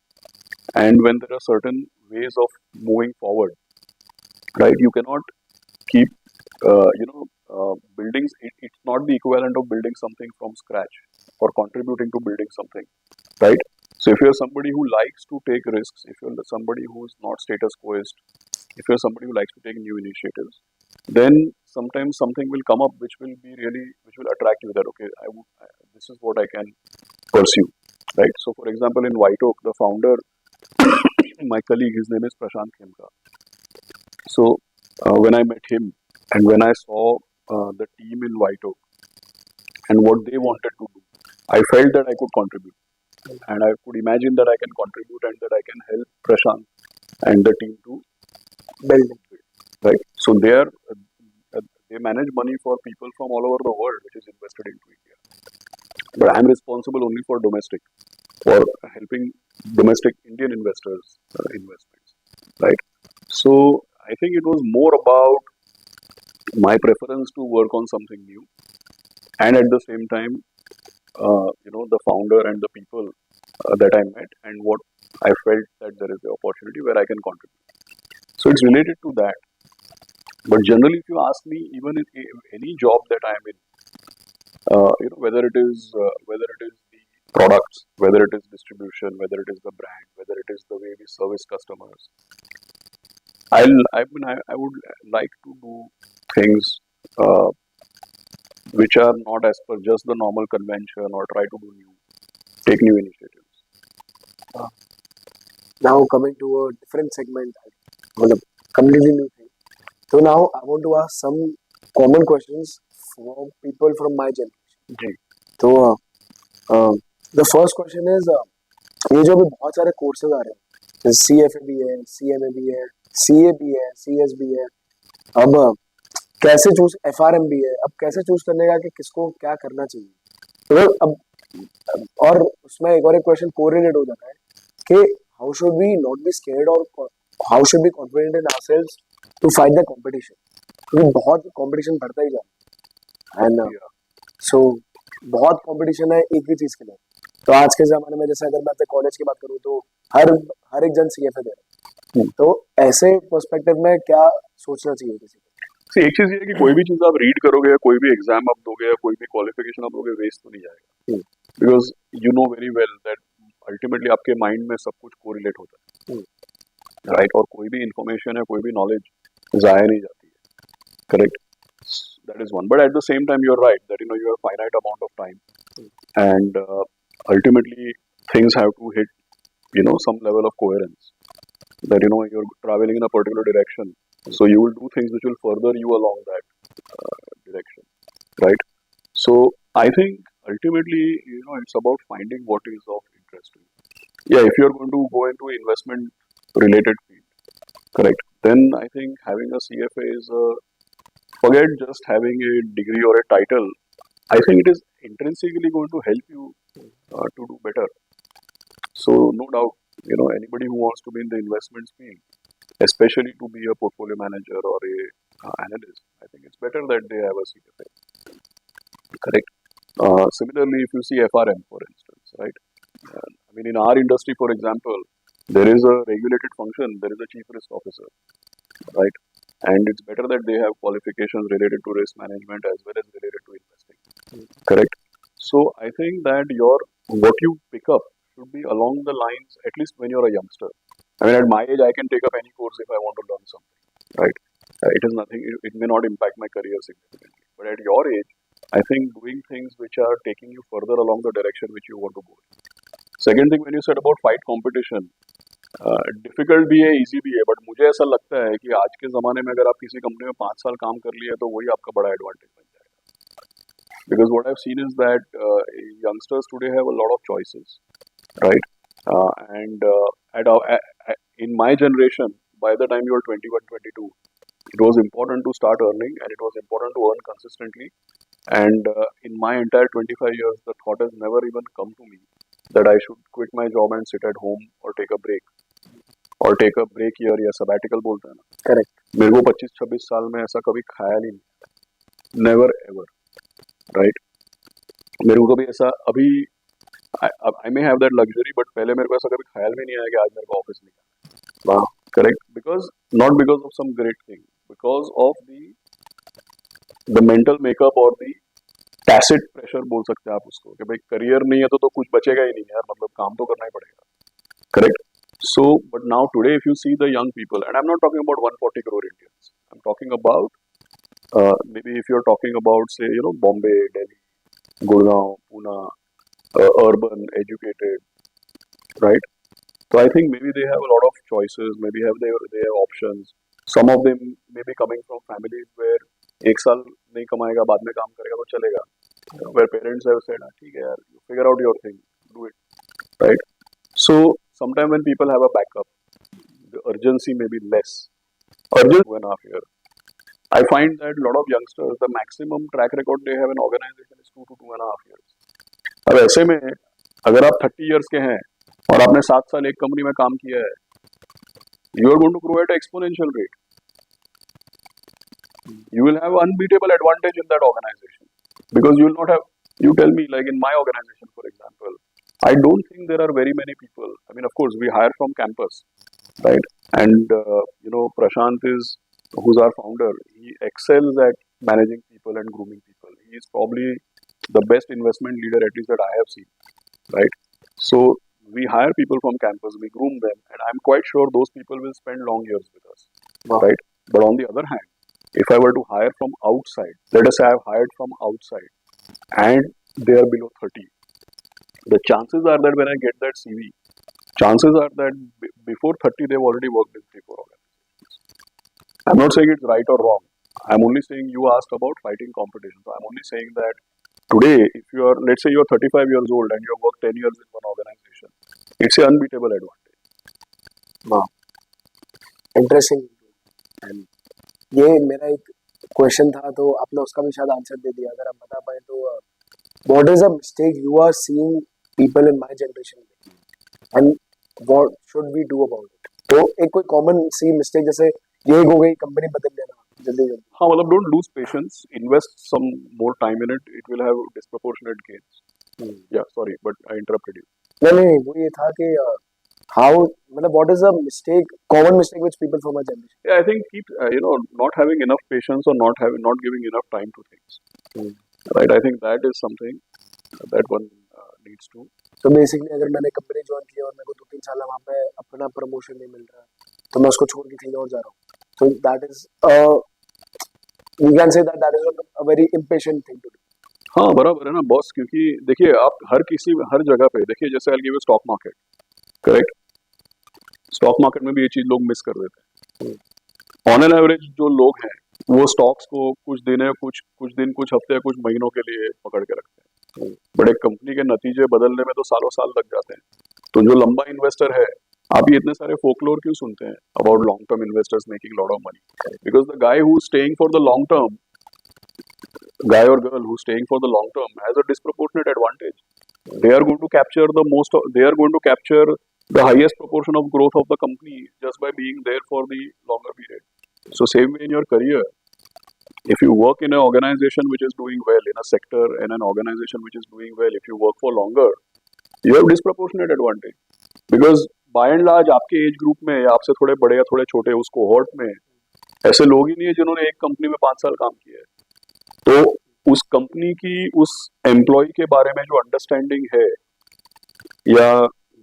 Speaker 2: and when there are certain ways of moving forward, right? You cannot keep, buildings. It's not the equivalent of building something from scratch or contributing to building something, right? So if you're somebody who likes to take risks, if you're somebody who's not status quoist, if you're somebody who likes to take new initiatives, then sometimes something will come up which will attract you, that okay, this is what I can pursue, right? So for example, in White Oak, the founder my colleague, his name is Prashant Khemka. So when I met him and when I saw the team in White Oak and what they wanted to do, I felt that I could contribute, and I could imagine that I can contribute and that I can help Prashant and the team to
Speaker 1: build it.
Speaker 2: right. So they manage money for people from all over the world, which is invested into India. But I'm responsible only for domestic, for helping domestic Indian investors investments, right? So I think it was more about my preference to work on something new, and at the same time, the founder and the people that I met, and what I felt that there is the opportunity where I can contribute. So it's related to that. But generally, if you ask me, even in any job that I am in, whether it is the products, whether it is distribution, whether it is the brand, whether it is the way we service customers, I would like to do things uh, which are not as per just the normal convention, or try to take new initiatives.
Speaker 1: Uh, Now coming to a different segment, मतलब completely new thing. So now I want to ask some common questions for people from my generation.
Speaker 2: जी,
Speaker 1: तो the first question is ये जो अभी बहुत सारे courses आ रहे हैं, CFA भी है, CMA भी है, CA भी है, CS भी है, अब कैसे चूज, FRM भी है, अब कैसे चूज करने का कि किसको क्या करना चाहिए, तो और उसमें एक और एक क्वेश्चन कोरिलेट हो जाता है कि how should we not be scared और how should be confident in ourselves to fight the competition, क्योंकि बहुत कंपटीशन बढ़ता ही जा रहा है एंड सो बहुत कंपटीशन है एक ही चीज के लिए. तो आज के जमाने में जैसे अगर मैं अपने कॉलेज की बात करूँ तो हर हर एक जन CFA दे रहा है, तो ऐसे पर्सपेक्टिव में क्या सोचना चाहिए किसी को?
Speaker 2: See, एक चीज ये है कि कोई भी चीज आप रीड करोगे या कोई भी एग्जाम आप दोगे या कोई भी क्वालिफिकेशन आप दोगे, वेस्ट तो नहीं जाएगा. Because you know very well that ultimately आपके माइंड में सब कुछ कोरिलेट होता है, राइट? और कोई भी इंफॉर्मेशन है, कोई भी नॉलेज जाया नहीं जाती है, correct? That is one. But at the same time, you're right that you have finite amount of time, and ultimately things have to hit some level of coherence. That you're traveling in a particular direction, so you will do things which will further you along that direction, right? So I think ultimately it's about finding what is of interest to you. Yeah, if you're going to go into investment related field, correct, then I think having a CFA is forget just having a degree or a title. I think it is intrinsically going to help you to do better. So no doubt, anybody who wants to be in the investments field, especially to be a portfolio manager or a analyst, I think it's better that they have a CFA. Correct. Similarly, if you see FRM, for instance, right? I mean, in our industry, for example, there is a regulated function. There is a chief risk officer, right? And it's better that they have qualifications related to risk management as well as related to investing. Correct. So I think that what you pick up should be along the lines, at least when you're a youngster. I mean, at my age, I can take up any course if I want to learn something, right? It is nothing. It may not impact my career significantly. But at your age, I think doing things which are taking you further along the direction which you want to go. Second thing, when you said about fight competition, difficult भी है, easy भी है, but मुझे ऐसा लगता है कि आज के ज़माने में अगर आप किसी कंपनी में 5 साल काम कर लिए तो वही आपका बड़ा एडवांटेज बन जाएगा. Because what I have seen is that youngsters today have a lot of choices, right? And in my generation, by the time you were 21, 22, it was important to start earning, and it was important to earn consistently. And in my entire 25 years, the thought has never even come to me that I should quit my job and sit at home or take a break. और take a break year या sabbatical बोलते हैं ना.
Speaker 1: Correct.
Speaker 2: मेरे को 25-26 साल में ऐसा कभी ख्याल ही नहीं, नेवर एवर, राइट? मेरे को कभी ऐसा अभी I may have that luxury, but पहले मेरे को ऐसा कभी ख्याल भी नहीं आया कि आज मेरे को ऑफिस नहीं जाना. वाह, correct. Because not because of some great thing, because of the mental makeup और द टैसिट प्रेशर बोल सकते हैं आप उसको, कि भाई करियर नहीं है तो कुछ बचेगा ही नहीं यार, मतलब काम तो करना ही पड़ेगा. Correct. So, but now today, if you see the young people, and I'm not talking about 140 crore Indians, I'm talking about maybe if you're talking about, say, Bombay, Delhi, Gurgaon, Pune, urban, educated, right? So I think maybe they have a lot of choices, maybe they have options. Some of them may be coming from families where एक साल नहीं कमाएगा बाद में काम करेगा तो चलेगा. Where parents have said, ठीक है यार, you figure out your thing, do it, right? So sometimes when people have a backup, the urgency may be less. Urgent 2.5 years. I find that a lot of youngsters, the maximum track record they have in organization is 2 to 2.5 years. अब ऐसे में अगर आप 30 years के हैं और आपने 7 साल एक कंपनी में काम किया है, you are going to grow at an exponential rate. You will have unbeatable advantage in that organization because you will not have. You tell me, like in my organization, for example, I don't think there are very many people. I mean, of course, we hire from campus, right? And Prashant is, who's our founder. He excels at managing people and grooming people. He is probably the best investment leader, at least that I have seen, right? So we hire people from campus, we groom them, and I'm quite sure those people will spend long years with us,
Speaker 1: Wow.
Speaker 2: right? But on the other hand, if I were to hire from outside, let us say I've hired from outside, and they are below 30, the chances are that when I get that CV, chances are that before 30 they've already worked in 3-4 organizations. I'm not saying it's right or wrong. I'm only saying you asked about fighting competition. So I'm only saying that today, if you are, let's say you're 35 years old and you have worked 10 years in one organization, it's an unbeatable advantage.
Speaker 1: Wow. Interesting. And ये मेरा एक question था तो आपने उसका भी शायद answer दे दिया. अगर आप बता पाए तो what is a mistake you are seeing people in my generation make and what should we do about it? तो एक कोई कॉमन सी मिस्टेक जैसे ये हो गई कंपनी बदल लेना जल्दी जल्दी.
Speaker 2: हाँ मतलब don't lose patience, invest some more time in it, it will have disproportionate gains. Yeah, sorry, but I interrupted you.
Speaker 1: नहीं वो ये था कि how मतलब what is a mistake common mistake which people from our generation.
Speaker 2: Yeah, I think keep not having enough patience or not giving enough time to things. Right, I think that is something that one needs to.
Speaker 1: तो basically अगर मैंने company join किया और मेरे को 2-3 साल वहाँ पे अपना प्रमोशन नहीं मिल रहा तो मैं उसको छोड़ के कहीं और जा रहा हूँ. So that is we can say that is a very impatient thing to do.
Speaker 2: हाँ बराबर है ना बॉस, क्योंकि देखिए आप हर जगह पे देखिए, जैसे I'll give you stock market, correct. Stock market में भी ये चीज लोग मिस कर देते हैं. ऑन एन एवरेज जो लोग हैं वो स्टॉक्स को कुछ दिन कुछ हफ्ते कुछ महीनों के लिए पकड़ के रखते हैं, बट एक कंपनी के नतीजे बदलने में तो सालों साल लग जाते हैं. तो जो लंबा इन्वेस्टर है, आप ये इतने सारे फोकलोर क्यों सुनते हैं about long term investors making lot of money? Because the guy who staying for the long term, guy or girl who's staying for the long term has a disproportionate advantage. They are going to capture the highest proportion of growth of the company just by being there for the longer period. So same way in your career, if you work in an organization which is doing well, in a sector and an organization which is doing well, if you work for longer, you have disproportionate advantage. Because by and large आपके age group में या आपसे थोड़े बड़े या थोड़े छोटे उस कोहॉर्ट में ऐसे लोग ही नहीं है जिन्होंने एक कंपनी में 5 साल काम किया है. तो उस कंपनी की उस एम्प्लॉय के बारे में जो अंडरस्टैंडिंग है या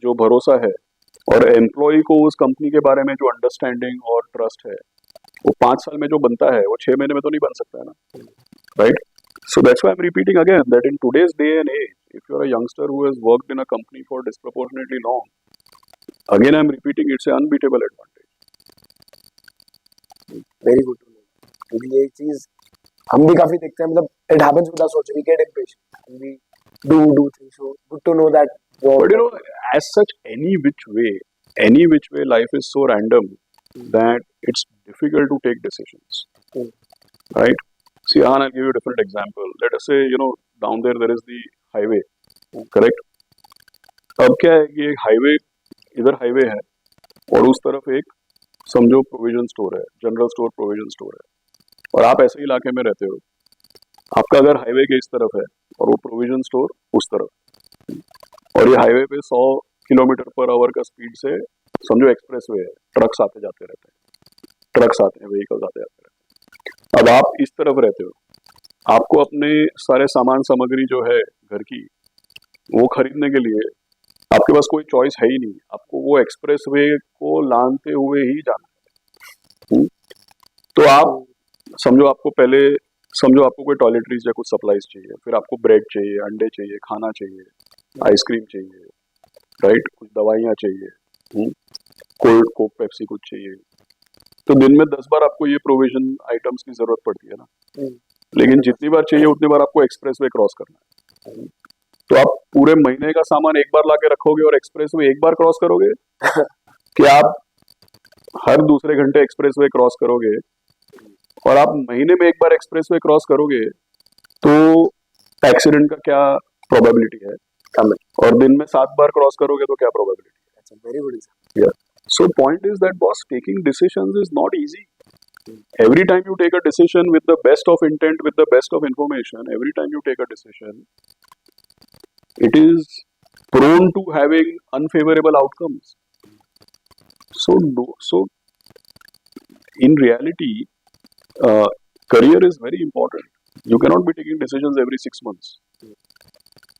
Speaker 2: जो भरोसा है, और एम्प्लॉय को उस कंपनी के बारे में जो अंडरस्टैंडिंग और ट्रस्ट है, वो 5 साल में जो बनता है वो 6 महीने में तो नहीं बन सकता है ना, right? So that's why I am repeating again that in today's day and age, if you are a youngster who has worked in a company for disproportionately long, again I am repeating, it's a unbeatable advantage.
Speaker 1: Very good to know. क्योंकि ये चीज हम भी काफी देखते हैं, मतलब it happens with us also, we get impatient, we do things. So good to know that.
Speaker 2: But as such, any which way, life is so random that it's difficult to take decisions, right? See, I'll give you a different example. Let us say, down there is the highway, correct? अब क्या है कि एक highway, इधर highway है और उस तरफ एक समझो प्रोविजन स्टोर है, जनरल स्टोर, प्रोविजन स्टोर है, और आप ऐसे इलाके में रहते हो. आपका घर हाईवे के इस तरफ है और वो प्रोविजन स्टोर उस तरफ, और ये हाईवे पे 100 किलोमीटर पर आवर का स्पीड से समझो एक्सप्रेसवे है, ट्रक्स आते जाते रहते हैं, व्हीकल्स आते जाते रहते हैं. अब आप इस तरफ रहते हो, आपको अपने सारे सामान सामग्री जो है घर की वो खरीदने के लिए आपके पास कोई चॉइस है ही नहीं, आपको वो एक्सप्रेसवे को लांघते हुए ही जाना है. तो आप समझो आपको कोई टॉयलेटरीज या कुछ सप्लाईज चाहिए, फिर आपको ब्रेड चाहिए, अंडे चाहिए, खाना चाहिए, आइसक्रीम चाहिए, राइट, कुछ दवाइयाँ चाहिए, कोल्ड कोक पेप्सी कुछ चाहिए, तो दिन में 10 बार आपको ये प्रोविजन आइटम्स की जरूरत पड़ती है ना।
Speaker 1: हम्म,
Speaker 2: लेकिन जितनी बार चाहिए उतनी बार आपको एक्सप्रेस वे क्रॉस करना है। तो आप पूरे महीने का सामान एक बार लाके रखोगे और एक्सप्रेस वे एक बार क्रॉस करोगे, कि आप हर दूसरे घंटे एक्सप्रेस वे क्रॉस करोगे, और आप महीने में एक बार एक्सप्रेस वे क्रॉस करोगे, तो एक्सीडेंट का क्या प्रोबेबिलिटी है,
Speaker 1: कम है।
Speaker 2: और दिन में 7 बार क्रॉस करोगे तो क्या प्रोबेबिलिटी
Speaker 1: अच्छा, वेरी गुड।
Speaker 2: है। So point is that boss, taking decisions is not easy. Every time you take a decision with the best of intent, with the best of information, every time you take a decision, it is prone to having unfavorable outcomes. So in reality, career is very important. You cannot be taking decisions every 6 months,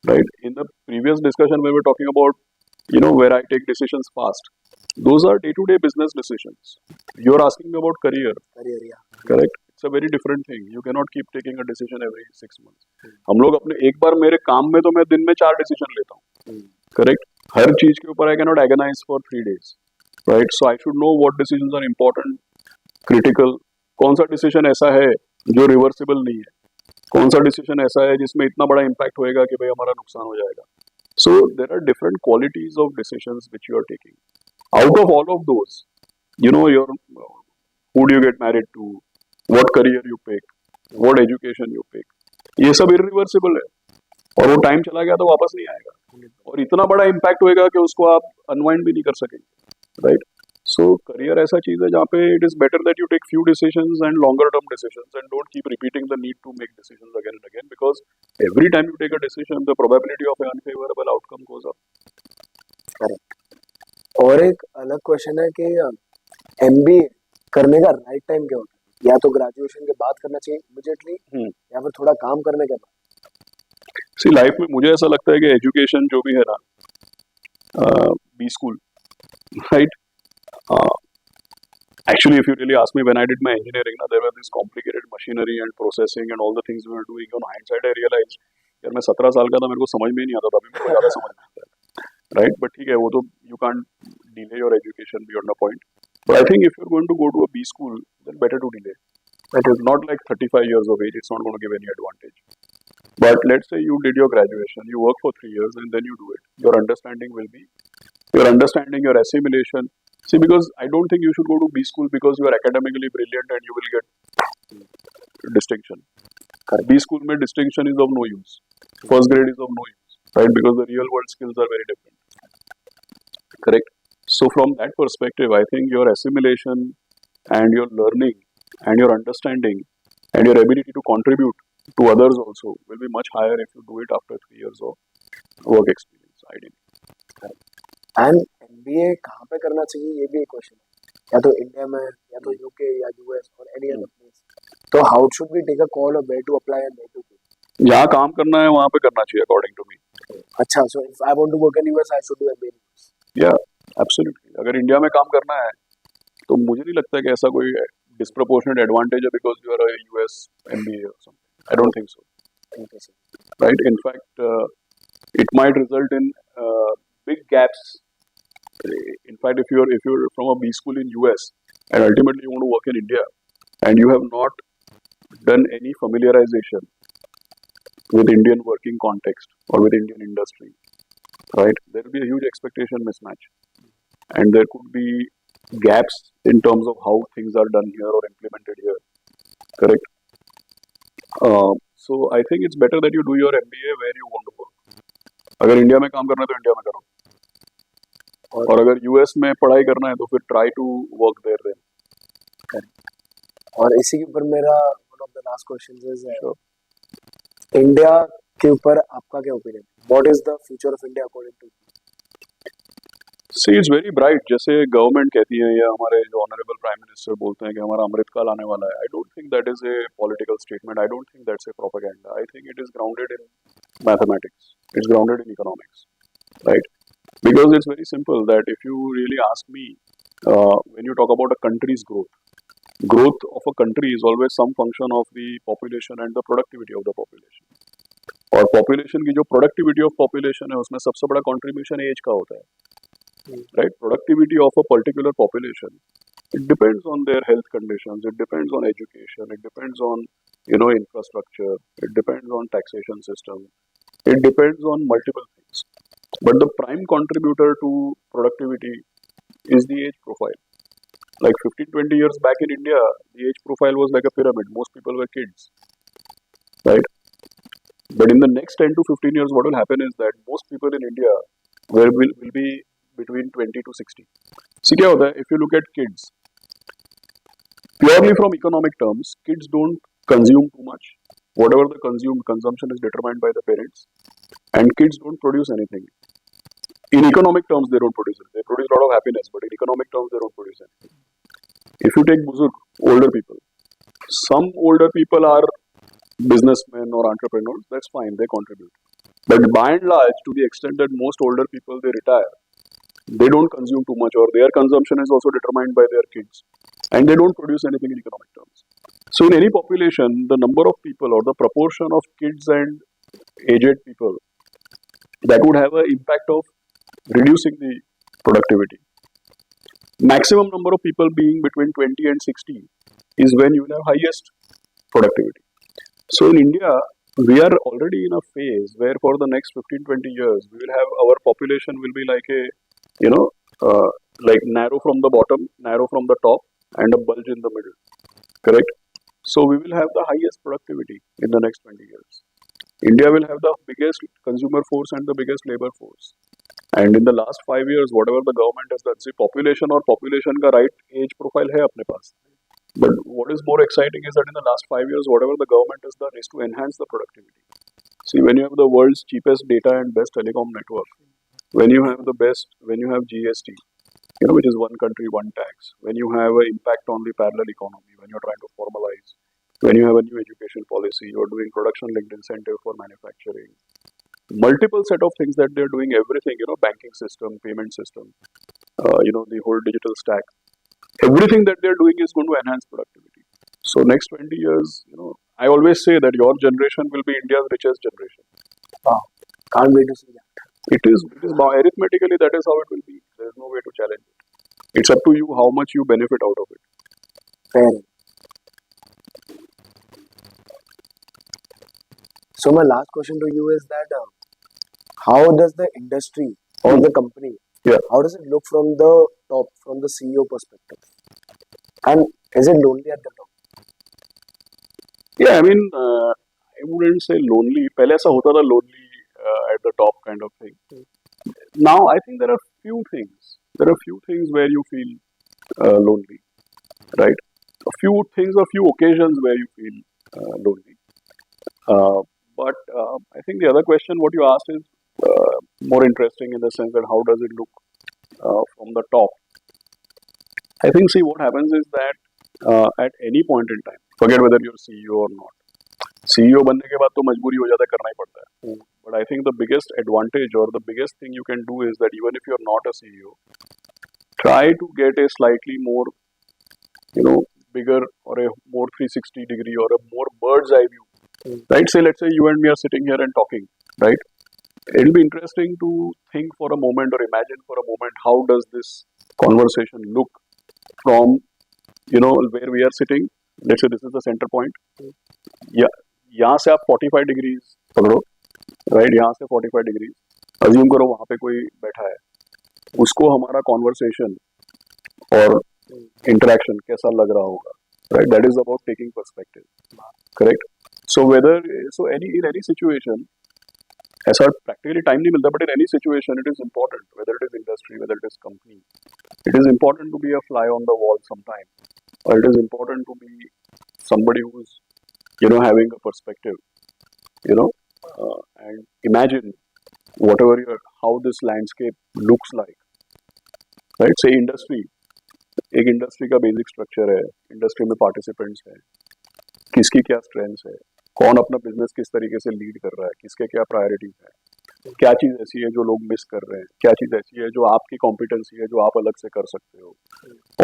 Speaker 2: right? In the previous discussion, we were talking about, where I take decisions fast. Those are day-to-day business decisions. You're asking me about career,
Speaker 1: career या
Speaker 2: correct? It's a very different thing. You cannot keep taking a decision every 6 months. हम लोग अपने एक बार मेरे काम में तो मैं दिन में 4 डिसीजन लेता हूँ, करेक्ट? हर चीज के ऊपर I cannot agonize for 3 days, right? So I should know what decisions are important, critical, कौन सा डिसीजन ऐसा है जो रिवर्सिबल नहीं है, कौन सा डिसीजन ऐसा है जिसमें इतना बड़ा इम्पैक्ट होएगा कि भाई हमारा नुकसान हो जाएगा. So there are different qualities of decisions which you are taking. Out of all of those, your who do you get married to, what career you pick, what education you pick, ये सब irreversible है, और वो time चला गया तो वापस नहीं आएगा, और इतना बड़ा इम्पैक्ट होएगा कि उसको आप अनवाइंड भी नहीं कर सकेंगे, राइट? सो करियर ऐसा चीज है जहाँ पे it is better that you take few decisions and longer term decisions and don't keep repeating the need to make decisions again and again, because every time you take a decision the probability of an unfavourable outcome goes up.
Speaker 1: Correct. और एक अलग question है कि MBA करने का right time क्या होता है? या तो ग्रेजुएशन के बाद करना चाहिए इमीडिएटली, या फिर थोड़ा काम करने के बाद?
Speaker 2: सी लाइफ में मुझे ऐसा लगता है कि एजुकेशन जो भी है ना, B school, right? Actually, if you really ask me, when I did my engineering, there was this complicated machinery and processing and all the things we were doing. On hindsight, I realized, यार मैं 17 साल का था, मेरे को समझ में ही नहीं आता था, अभी मेरे को ज़्यादा समझ में आता है, right? But ठीक है, वो तो you can't delay your education beyond a point. But I think if you're going to go to a B school, then better to delay. It is not like 35 years of age; it's not going to give any advantage. But let's say you did your graduation, you work for 3 years, and then you do it. Your understanding will be your understanding, your assimilation. See, because I don't think you should go to B school because you are academically brilliant and you will get distinction.
Speaker 1: Correct.
Speaker 2: B school mein distinction is of no use. First grade is of no use, right? Because the real world skills are very different. Correct? So from that perspective, I think your assimilation and your learning and your understanding and your ability to contribute to others also will be much higher if you do it after 3 years of work experience, ideally.
Speaker 1: And MBA कहाँ पे करना चाहिए, ये भी एक question है। या तो इंडिया में, या तो यूके या यूएस और एनी अदर प्लेस। तो how should we take a call of where to apply and where to go?
Speaker 2: यहाँ काम करना है वहाँ पे करना चाहिए अकॉर्डिंग टू मी.
Speaker 1: अच्छा, so if I want to work in US I should do MBA?
Speaker 2: या एब्सोल्युटली, अगर इंडिया में काम करना है तो मुझे नहीं लगता कि ऐसा कोई डिस्प्रपोर्शनेट एडवांटेज है because you are a US MBA or something. I don't think so, right? In fact, it might result in big gaps. In fact, if you're from a B school in US and ultimately you want to work in India and you have not done any familiarization with Indian working context or with Indian industry, right? There will be a huge expectation mismatch, and there could be gaps in terms of how things are done here or implemented here. Correct? So I think it's better that you do your MBA where you want to work. अगर India में काम करना है तो India में करो, और अगर यूएस में पढ़ाई करना है तो फिर try to work there then.
Speaker 1: और इसी के ऊपर मेरा one of the last questions is India के ऊपर आपका क्या opinion? What is the future of India according to?
Speaker 2: See it's very bright. जैसे गवर्नमेंट कहती है या हमारे जो ऑनरेबल प्राइम मिनिस्टर बोलते हैं कि हमारा अमृतकाल आने वाला है, आई don't think that is a political statement. I don't think that's a propaganda. I think it is grounded in mathematics, it's grounded in economics, right? Because it's very simple that if you really ask me, when you talk about a country's growth of a country is always some function of the population and the productivity of the population. और population की जो productivity of population है उसमें सबसे बड़ा contribution age का होता है, right? Productivity of a particular population, it depends on their health conditions, it depends on education, it depends on, infrastructure, it depends on taxation system, it depends on multiple things. But the prime contributor to productivity is the age profile. Like 15, 20 years back in India, the age profile was like a pyramid. Most people were kids, right? But in the next 10 to 15 years, what will happen is that most people in India will be between 20 to 60. See, क्या होता है? If you look at kids, purely from economic terms, kids don't consume too much. Whatever the consumption is determined by the parents, and kids don't produce anything. In economic terms, they don't produce it. They produce a lot of happiness, but in economic terms, they don't produce anything. If you take Buzurg, older people, some older people are businessmen or entrepreneurs, that's fine, they contribute. But by and large, to the extent that most older people they retire, they don't consume too much, or their consumption is also determined by their kids, and they don't produce anything in economic terms. So, in any population, the number of people or the proportion of kids and aged people, that would have an impact of reducing the productivity. Maximum number of people being between 20 and 60 is when you will have highest productivity. So in India, we are already in a phase where for the next 15, 20 years, we will have our population will be like a, like narrow from the bottom, narrow from the top, and a bulge in the middle. Correct? So we will have the highest productivity in the next 20 years. India will have the biggest consumer force and the biggest labor force. And in the last 5 years, whatever the government has done, see, population or population का right age profile है अपने पास. But what is more exciting is that in the last 5 years, whatever the government has done is to enhance the productivity. See, when you have the world's cheapest data and best telecom network, when you have GST, which is one country, one tax, when you have an impact on the parallel economy, when you're trying to formalize, when you have a new education policy, you're doing production-linked incentive for manufacturing, multiple set of things that they're doing, everything, banking system, payment system, the whole digital stack. Everything that they're doing is going to enhance productivity. So next 20 years, I always say that your generation will be India's richest generation.
Speaker 1: Wow. Can't wait to see that.
Speaker 2: It is arithmetically, that is how it will be. There is no way to challenge it. It's up to you how much you benefit out of it.
Speaker 1: Fair. So my last question to you is that how does the industry or the company, how does it look from the top, from the CEO perspective? And is it lonely at the top?
Speaker 2: Yeah, I mean, I wouldn't say lonely. पहले ऐसा होता था lonely at the top kind of thing. Now I think there are few things. There are few things where you feel lonely, right? A few things, a few occasions where you feel lonely. But I think the other question what you asked is more interesting in the sense that how does it look from the top? I think, see, what happens is that at any point in time, forget whether you're CEO or not. CEO बनने के बाद तो मजबूरी हो जाता है, करना ही पड़ता है. But I think the biggest advantage or the biggest thing you can do is that even if you're not a CEO, try to get a slightly more, bigger or a more 360 degree or a more bird's eye view. Right? Say, let's say you and me are sitting here and talking, right? It'll be interesting to think for a moment or imagine for a moment how does this conversation look from, where we are sitting. Let's say this is the center point. Yeah, यहाँ से आप 45 degrees पकड़ो, right? यहाँ से 45 degrees assume करो वहाँ पे कोई बैठा है, उसको हमारा कॉन्वर्सेशन और इंटरेक्शन कैसा लग रहा होगा, right? That is about taking perspective, correct? So in any situation, ऐसा प्रैक्टिकली टाइम नहीं मिलता, but in any situation it is important, whether it is industry, whether it is company, it is important to be a fly on the wall sometime, or it is important to be somebody who's having a perspective, and imagine how this landscape looks like, right? Say industry, एक industry का basic structure है, industry में participants हैं, किसकी क्या strengths है, कौन अपना बिजनेस किस तरीके से लीड कर रहा है, किसके क्या प्रायोरिटीज है, क्या चीज़ ऐसी है जो लोग मिस कर रहे हैं, क्या चीज़ ऐसी है जो आपकी कॉम्पिटेंसी है जो आप अलग से कर सकते हो.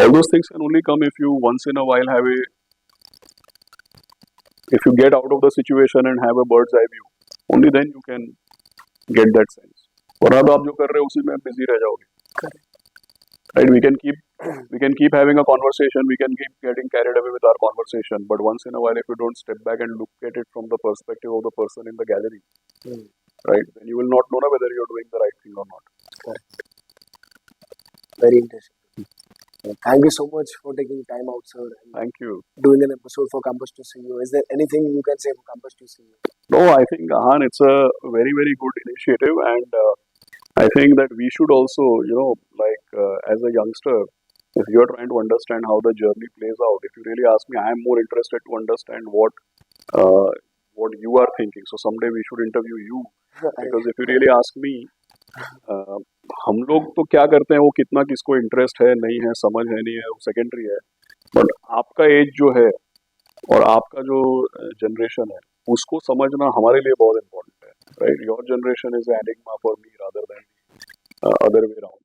Speaker 2: All those things can only come if you once in a while if you get out of the situation and have a bird's eye view. Only then you can get that sense. वरना तो आप जो कर रहे हो उसी में busy रह जाओगे. right? We can keep having a conversation, we can keep getting carried away with our conversation, but once in a while, if you don't step back and look at it from the perspective of the person in the gallery,
Speaker 1: Hmm.
Speaker 2: right, then you will not know whether you're doing the right thing or not.
Speaker 1: Correct. Very interesting. Thank you so much for taking time out, sir, and
Speaker 2: Thank you.
Speaker 1: doing an episode for Campus to See You. Is there anything you can say for Campus to See You?
Speaker 2: No, I think, Ahan, it's a very, very good initiative, and I think that we should also, as a youngster, if you're trying to understand how the journey plays out, if you really ask me, I am more interested to understand uh, what you are thinking. So someday we should interview you, because if you really ask me, हम लोग तो क्या करते हैं, वो कितना किसको interest है नहीं है, समझ है नहीं है, वो सेकेंडरी है, बट आपका एज जो है और आपका जो जनरेशन है, उसको समझना हमारे लिए बहुत इम्पोर्टेंट है, right? Your generation is enigma for me rather than other way around.